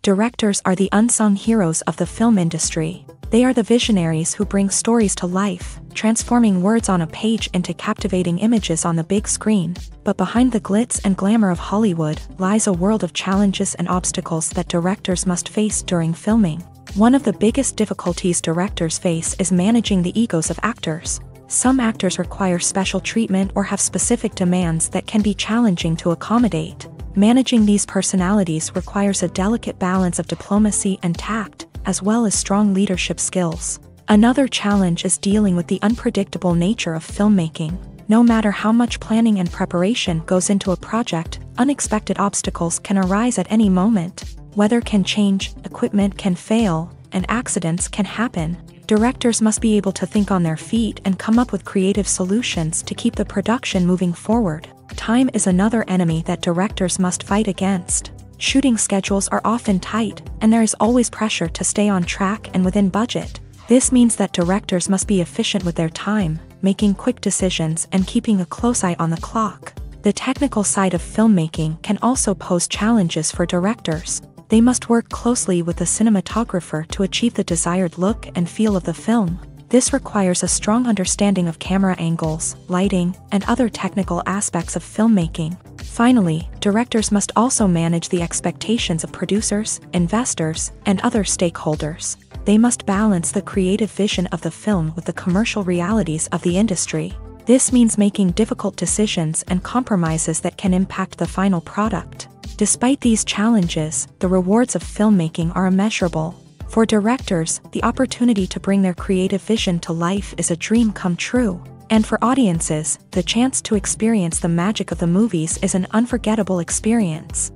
Directors are the unsung heroes of the film industry. They are the visionaries who bring stories to life, transforming words on a page into captivating images on the big screen. But behind the glitz and glamour of Hollywood lies a world of challenges and obstacles that directors must face during filming. One of the biggest difficulties directors face is managing the egos of actors. Some actors require special treatment or have specific demands that can be challenging to accommodate. Managing these personalities requires a delicate balance of diplomacy and tact, as well as strong leadership skills. Another challenge is dealing with the unpredictable nature of filmmaking. No matter how much planning and preparation goes into a project, unexpected obstacles can arise at any moment. Weather can change, equipment can fail, and accidents can happen. Directors must be able to think on their feet and come up with creative solutions to keep the production moving forward. Time is another enemy that directors must fight against. Shooting schedules are often tight, and there is always pressure to stay on track and within budget. This means that directors must be efficient with their time, making quick decisions and keeping a close eye on the clock. The technical side of filmmaking can also pose challenges for directors. They must work closely with the cinematographer to achieve the desired look and feel of the film. This requires a strong understanding of camera angles, lighting, and other technical aspects of filmmaking. Finally, directors must also manage the expectations of producers, investors, and other stakeholders. They must balance the creative vision of the film with the commercial realities of the industry. This means making difficult decisions and compromises that can impact the final product. Despite these challenges, the rewards of filmmaking are immeasurable. For directors, the opportunity to bring their creative vision to life is a dream come true. And for audiences, the chance to experience the magic of the movies is an unforgettable experience.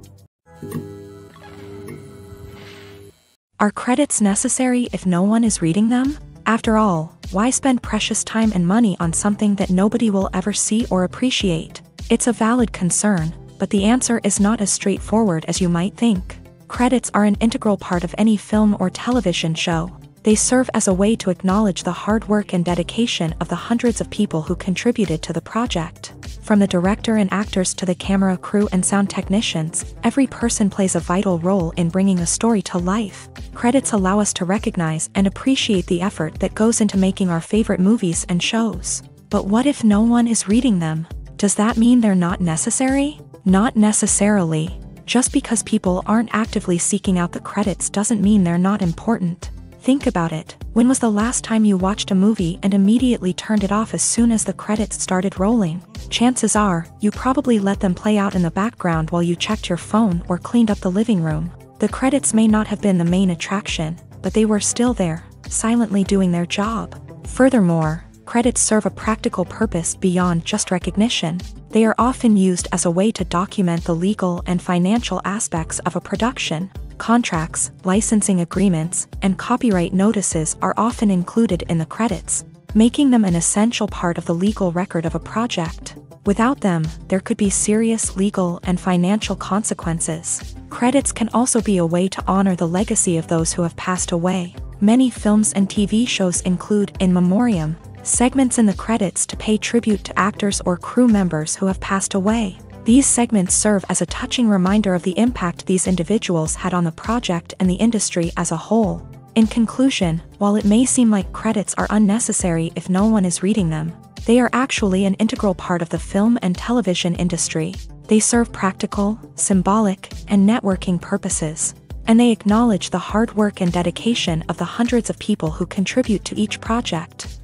Are credits necessary if no one is reading them? After all, why spend precious time and money on something that nobody will ever see or appreciate? It's a valid concern, but the answer is not as straightforward as you might think. Credits are an integral part of any film or television show. They serve as a way to acknowledge the hard work and dedication of the hundreds of people who contributed to the project. From the director and actors to the camera crew and sound technicians, every person plays a vital role in bringing a story to life. Credits allow us to recognize and appreciate the effort that goes into making our favorite movies and shows. But what if no one is reading them? Does that mean they're not necessary? Not necessarily. Just because people aren't actively seeking out the credits doesn't mean they're not important. Think about it. When was the last time you watched a movie and immediately turned it off as soon as the credits started rolling? Chances are, you probably let them play out in the background while you checked your phone or cleaned up the living room. The credits may not have been the main attraction, but they were still there, silently doing their job. Furthermore, credits serve a practical purpose beyond just recognition. They are often used as a way to document the legal and financial aspects of a production. Contracts, licensing agreements, and copyright notices are often included in the credits, making them an essential part of the legal record of a project. Without them, there could be serious legal and financial consequences. Credits can also be a way to honor the legacy of those who have passed away. Many films and TV shows include in memoriam segments in the credits to pay tribute to actors or crew members who have passed away. These segments serve as a touching reminder of the impact these individuals had on the project and the industry as a whole. In conclusion, while it may seem like credits are unnecessary if no one is reading them, they are actually an integral part of the film and television industry. They serve practical, symbolic, and networking purposes, and they acknowledge the hard work and dedication of the hundreds of people who contribute to each project.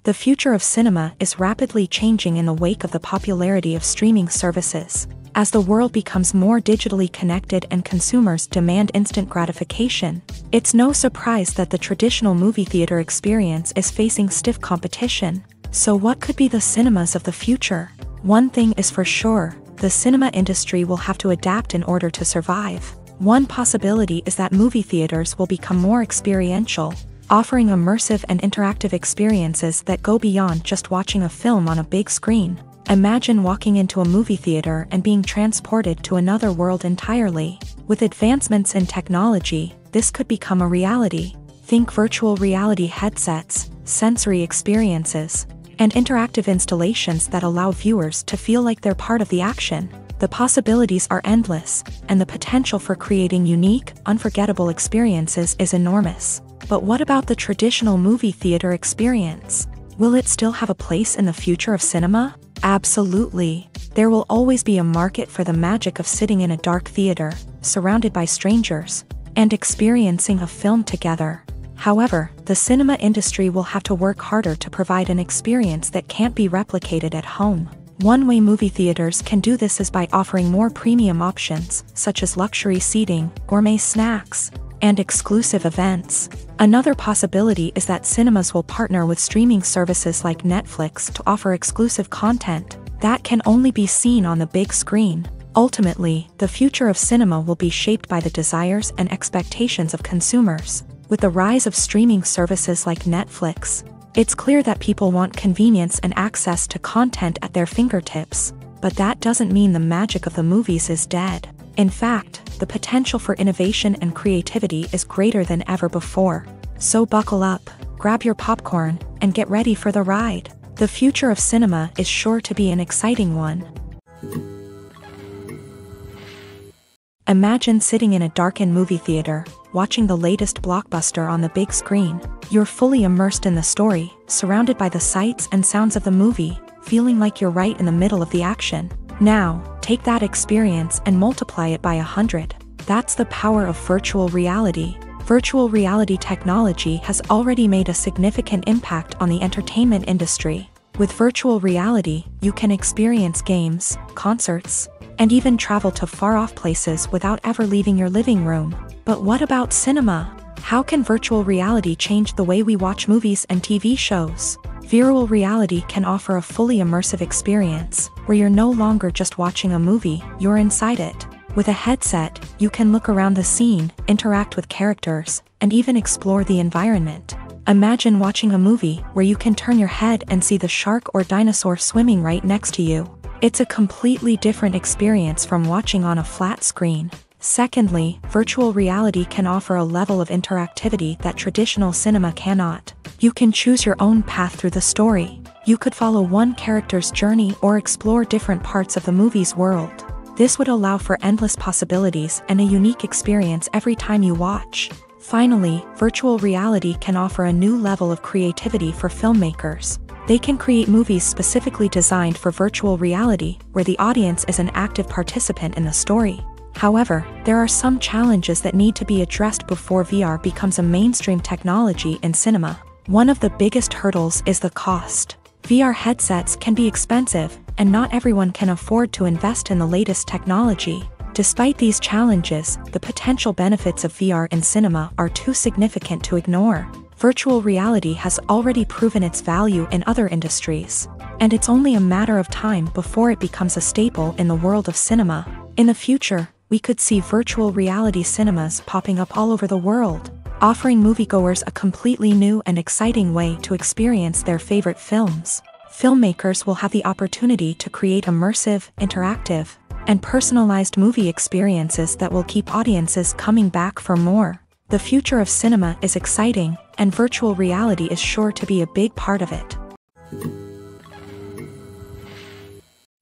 The future of cinema is rapidly changing in the wake of the popularity of streaming services. As the world becomes more digitally connected and consumers demand instant gratification, it's no surprise that the traditional movie theater experience is facing stiff competition. So what could be the cinemas of the future? One thing is for sure, the cinema industry will have to adapt in order to survive. One possibility is that movie theaters will become more experiential, offering immersive and interactive experiences that go beyond just watching a film on a big screen. Imagine walking into a movie theater and being transported to another world entirely. With advancements in technology, this could become a reality. Think virtual reality headsets, sensory experiences, and interactive installations that allow viewers to feel like they're part of the action. The possibilities are endless, and the potential for creating unique, unforgettable experiences is enormous. But what about the traditional movie theater experience? Will it still have a place in the future of cinema? Absolutely. There will always be a market for the magic of sitting in a dark theater, surrounded by strangers, and experiencing a film together. However, the cinema industry will have to work harder to provide an experience that can't be replicated at home. One way movie theaters can do this is by offering more premium options, such as luxury seating, gourmet snacks, and exclusive events. Another possibility is that cinemas will partner with streaming services like Netflix to offer exclusive content that can only be seen on the big screen. Ultimately, the future of cinema will be shaped by the desires and expectations of consumers. With the rise of streaming services like Netflix, it's clear that people want convenience and access to content at their fingertips. But that doesn't mean the magic of the movies is dead. In fact, the potential for innovation and creativity is greater than ever before. So buckle up, grab your popcorn, and get ready for the ride. The future of cinema is sure to be an exciting one. Imagine sitting in a darkened movie theater, watching the latest blockbuster on the big screen. You're fully immersed in the story, surrounded by the sights and sounds of the movie, feeling like you're right in the middle of the action. Now, take that experience and multiply it by 100. That's the power of virtual reality. Virtual reality technology has already made a significant impact on the entertainment industry. With virtual reality, you can experience games, concerts, and even travel to far-off places without ever leaving your living room. But what about cinema? How can virtual reality change the way we watch movies and TV shows? Virtual reality can offer a fully immersive experience, where you're no longer just watching a movie, you're inside it. With a headset, you can look around the scene, interact with characters, and even explore the environment. Imagine watching a movie where you can turn your head and see the shark or dinosaur swimming right next to you. It's a completely different experience from watching on a flat screen. Secondly, virtual reality can offer a level of interactivity that traditional cinema cannot. You can choose your own path through the story. You could follow one character's journey or explore different parts of the movie's world. This would allow for endless possibilities and a unique experience every time you watch. Finally, virtual reality can offer a new level of creativity for filmmakers. They can create movies specifically designed for virtual reality, where the audience is an active participant in the story. However, there are some challenges that need to be addressed before VR becomes a mainstream technology in cinema. One of the biggest hurdles is the cost. VR headsets can be expensive, and not everyone can afford to invest in the latest technology. Despite these challenges, the potential benefits of VR in cinema are too significant to ignore. Virtual reality has already proven its value in other industries, and it's only a matter of time before it becomes a staple in the world of cinema. In the future, we could see virtual reality cinemas popping up all over the world, offering moviegoers a completely new and exciting way to experience their favorite films. Filmmakers will have the opportunity to create immersive, interactive, and personalized movie experiences that will keep audiences coming back for more. The future of cinema is exciting, and virtual reality is sure to be a big part of it.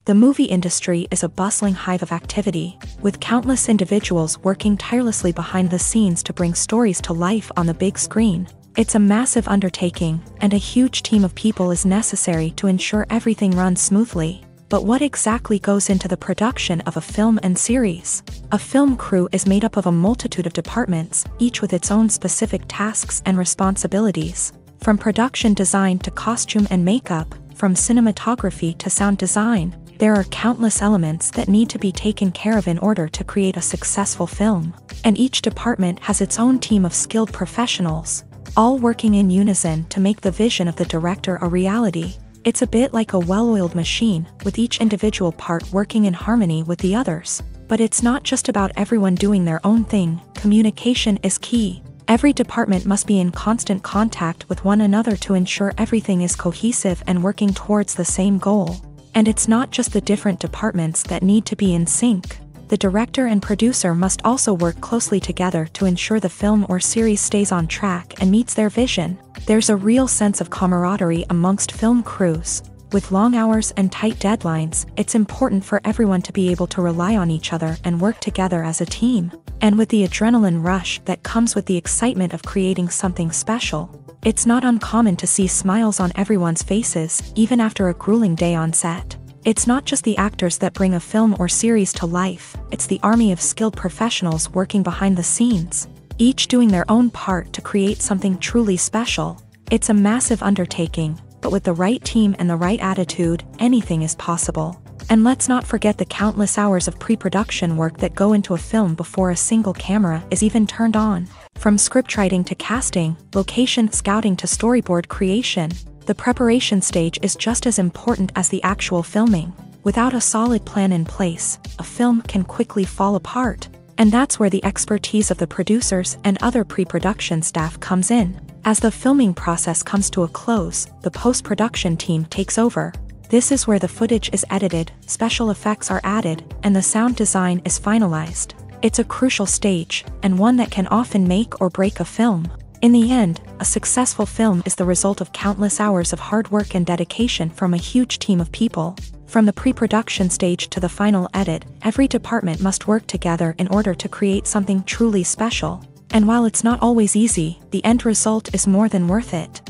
The movie industry is a bustling hive of activity, with countless individuals working tirelessly behind the scenes to bring stories to life on the big screen. It's a massive undertaking, and a huge team of people is necessary to ensure everything runs smoothly. But what exactly goes into the production of a film and series? A film crew is made up of a multitude of departments, each with its own specific tasks and responsibilities. From production design to costume and makeup, from cinematography to sound design, there are countless elements that need to be taken care of in order to create a successful film. And each department has its own team of skilled professionals, all working in unison to make the vision of the director a reality. It's a bit like a well-oiled machine, with each individual part working in harmony with the others. But it's not just about everyone doing their own thing. Communication is key. Every department must be in constant contact with one another to ensure everything is cohesive and working towards the same goal. And it's not just the different departments that need to be in sync. The director and producer must also work closely together to ensure the film or series stays on track and meets their vision. There's a real sense of camaraderie amongst film crews. With long hours and tight deadlines, it's important for everyone to be able to rely on each other and work together as a team. And with the adrenaline rush that comes with the excitement of creating something special, it's not uncommon to see smiles on everyone's faces, even after a grueling day on set. It's not just the actors that bring a film or series to life, it's the army of skilled professionals working behind the scenes, each doing their own part to create something truly special. It's a massive undertaking, but with the right team and the right attitude, anything is possible. And let's not forget the countless hours of pre-production work that go into a film before a single camera is even turned on. From scriptwriting to casting, location scouting to storyboard creation, the preparation stage is just as important as the actual filming. Without a solid plan in place, a film can quickly fall apart. And that's where the expertise of the producers and other pre-production staff comes in. As the filming process comes to a close, the post-production team takes over. This is where the footage is edited, special effects are added, and the sound design is finalized. It's a crucial stage, and one that can often make or break a film. In the end, a successful film is the result of countless hours of hard work and dedication from a huge team of people. From the pre-production stage to the final edit, every department must work together in order to create something truly special. And while it's not always easy, the end result is more than worth it.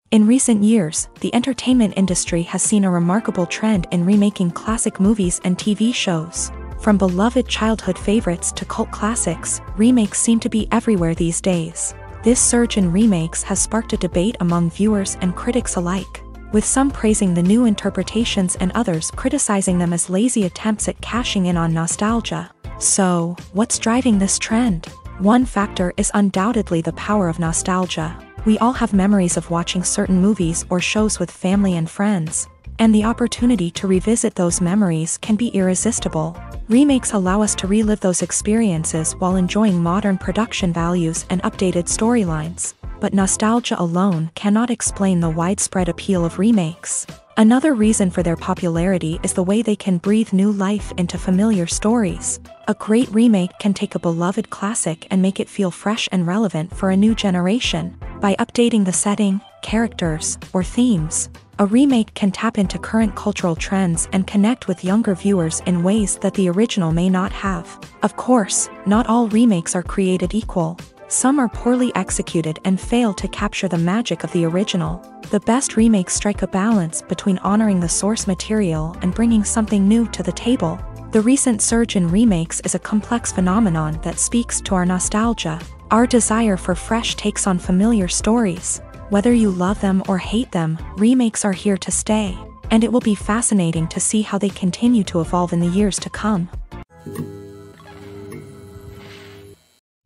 In recent years, the entertainment industry has seen a remarkable trend in remaking classic movies and TV shows. From beloved childhood favorites to cult classics, remakes seem to be everywhere these days. This surge in remakes has sparked a debate among viewers and critics alike. with some praising the new interpretations and others criticizing them as lazy attempts at cashing in on nostalgia. So, what's driving this trend? One factor is undoubtedly the power of nostalgia. We all have memories of watching certain movies or shows with family and friends, and the opportunity to revisit those memories can be irresistible. Remakes allow us to relive those experiences while enjoying modern production values and updated storylines. But nostalgia alone cannot explain the widespread appeal of remakes. Another reason for their popularity is the way they can breathe new life into familiar stories. A great remake can take a beloved classic and make it feel fresh and relevant for a new generation. By updating the setting, characters, or themes, a remake can tap into current cultural trends and connect with younger viewers in ways that the original may not have. Of course, not all remakes are created equal. Some are poorly executed and fail to capture the magic of the original. The best remakes strike a balance between honoring the source material and bringing something new to the table. The recent surge in remakes is a complex phenomenon that speaks to our nostalgia, our desire for fresh takes on familiar stories. Whether you love them or hate them, remakes are here to stay, and it will be fascinating to see how they continue to evolve in the years to come.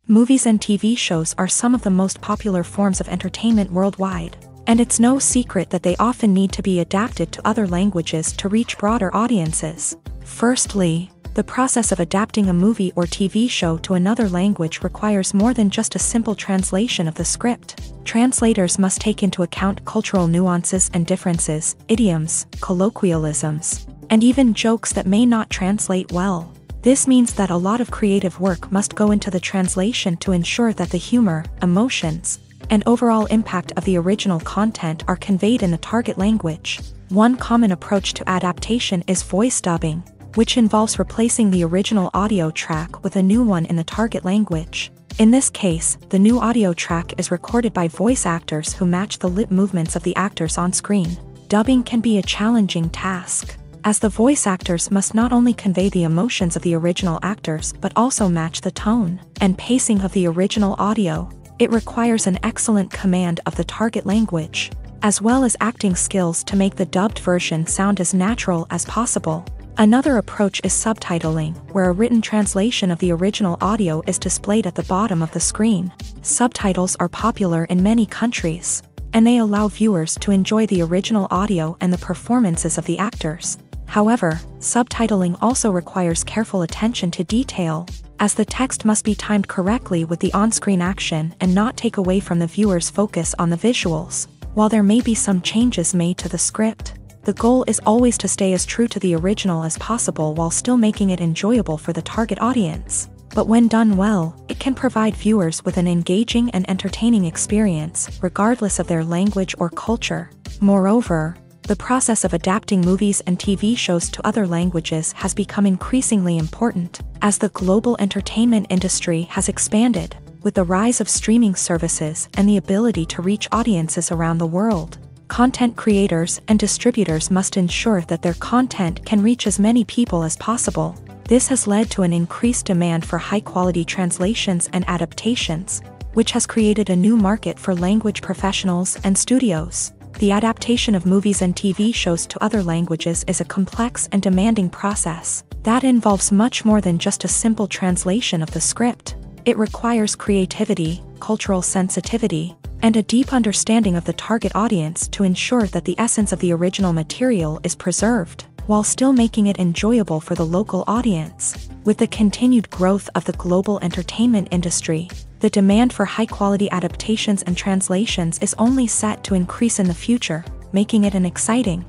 Movies and TV shows are some of the most popular forms of entertainment worldwide, and it's no secret that they often need to be adapted to other languages to reach broader audiences. Firstly, the process of adapting a movie or TV show to another language requires more than just a simple translation of the script. Translators must take into account cultural nuances and differences, idioms, colloquialisms, and even jokes that may not translate well. This means that a lot of creative work must go into the translation to ensure that the humor, emotions, and overall impact of the original content are conveyed in the target language. One common approach to adaptation is voice dubbing, which involves replacing the original audio track with a new one in the target language. In this case, the new audio track is recorded by voice actors who match the lip movements of the actors on screen. Dubbing can be a challenging task, as the voice actors must not only convey the emotions of the original actors but also match the tone and pacing of the original audio. It requires an excellent command of the target language, as well as acting skills to make the dubbed version sound as natural as possible. Another approach is subtitling, where a written translation of the original audio is displayed at the bottom of the screen. Subtitles are popular in many countries, and they allow viewers to enjoy the original audio and the performances of the actors. However, subtitling also requires careful attention to detail, as the text must be timed correctly with the on-screen action and not take away from the viewer's focus on the visuals. While there may be some changes made to the script, the goal is always to stay as true to the original as possible while still making it enjoyable for the target audience. But when done well, it can provide viewers with an engaging and entertaining experience, regardless of their language or culture. Moreover, the process of adapting movies and TV shows to other languages has become increasingly important, as the global entertainment industry has expanded, with the rise of streaming services and the ability to reach audiences around the world. Content creators and distributors must ensure that their content can reach as many people as possible. This has led to an increased demand for high-quality translations and adaptations, which has created a new market for language professionals and studios. The adaptation of movies and TV shows to other languages is a complex and demanding process that involves much more than just a simple translation of the script. It requires creativity, cultural sensitivity, and a deep understanding of the target audience to ensure that the essence of the original material is preserved, while still making it enjoyable for the local audience. With the continued growth of the global entertainment industry, the demand for high-quality adaptations and translations is only set to increase in the future, making it an exciting.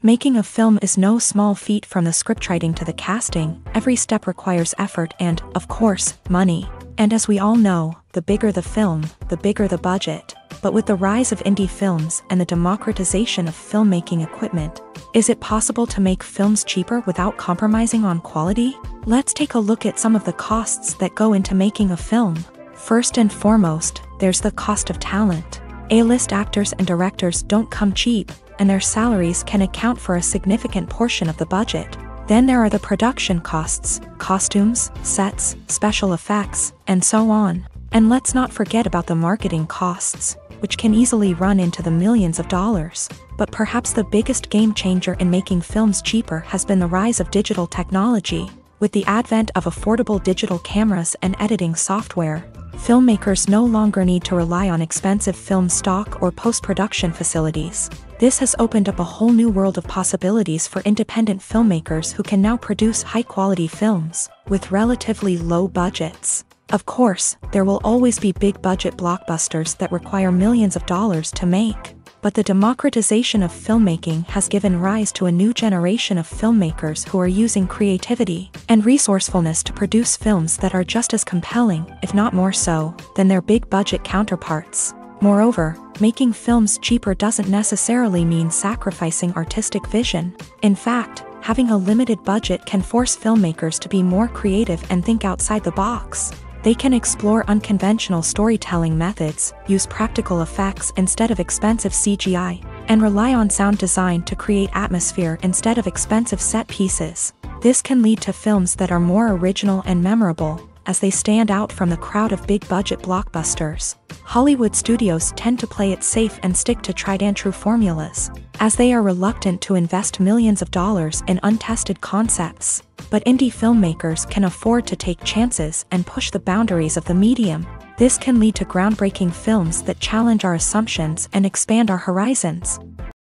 Making a film is no small feat. From the scriptwriting to the casting, every step requires effort and, of course, money. And as we all know, the bigger the film, the bigger the budget. But with the rise of indie films and the democratization of filmmaking equipment, is it possible to make films cheaper without compromising on quality? Let's take a look at some of the costs that go into making a film. First and foremost, there's the cost of talent. A-list actors and directors don't come cheap, and their salaries can account for a significant portion of the budget. Then there are the production costs, costumes, sets, special effects, and so on. And let's not forget about the marketing costs. which can easily run into the millions of dollars. But perhaps the biggest game changer in making films cheaper has been the rise of digital technology. With the advent of affordable digital cameras and editing software, filmmakers no longer need to rely on expensive film stock or post-production facilities. This has opened up a whole new world of possibilities for independent filmmakers who can now produce high-quality films with relatively low budgets. Of course, there will always be big-budget blockbusters that require millions of dollars to make. But the democratization of filmmaking has given rise to a new generation of filmmakers who are using creativity and resourcefulness to produce films that are just as compelling, if not more so, than their big-budget counterparts. Moreover, making films cheaper doesn't necessarily mean sacrificing artistic vision. In fact, having a limited budget can force filmmakers to be more creative and think outside the box. They can explore unconventional storytelling methods, use practical effects instead of expensive CGI, and rely on sound design to create atmosphere instead of expensive set pieces. This can lead to films that are more original and memorable, as they stand out from the crowd of big-budget blockbusters. Hollywood studios tend to play it safe and stick to tried-and-true formulas, as they are reluctant to invest millions of dollars in untested concepts. But indie filmmakers can afford to take chances and push the boundaries of the medium. This can lead to groundbreaking films that challenge our assumptions and expand our horizons.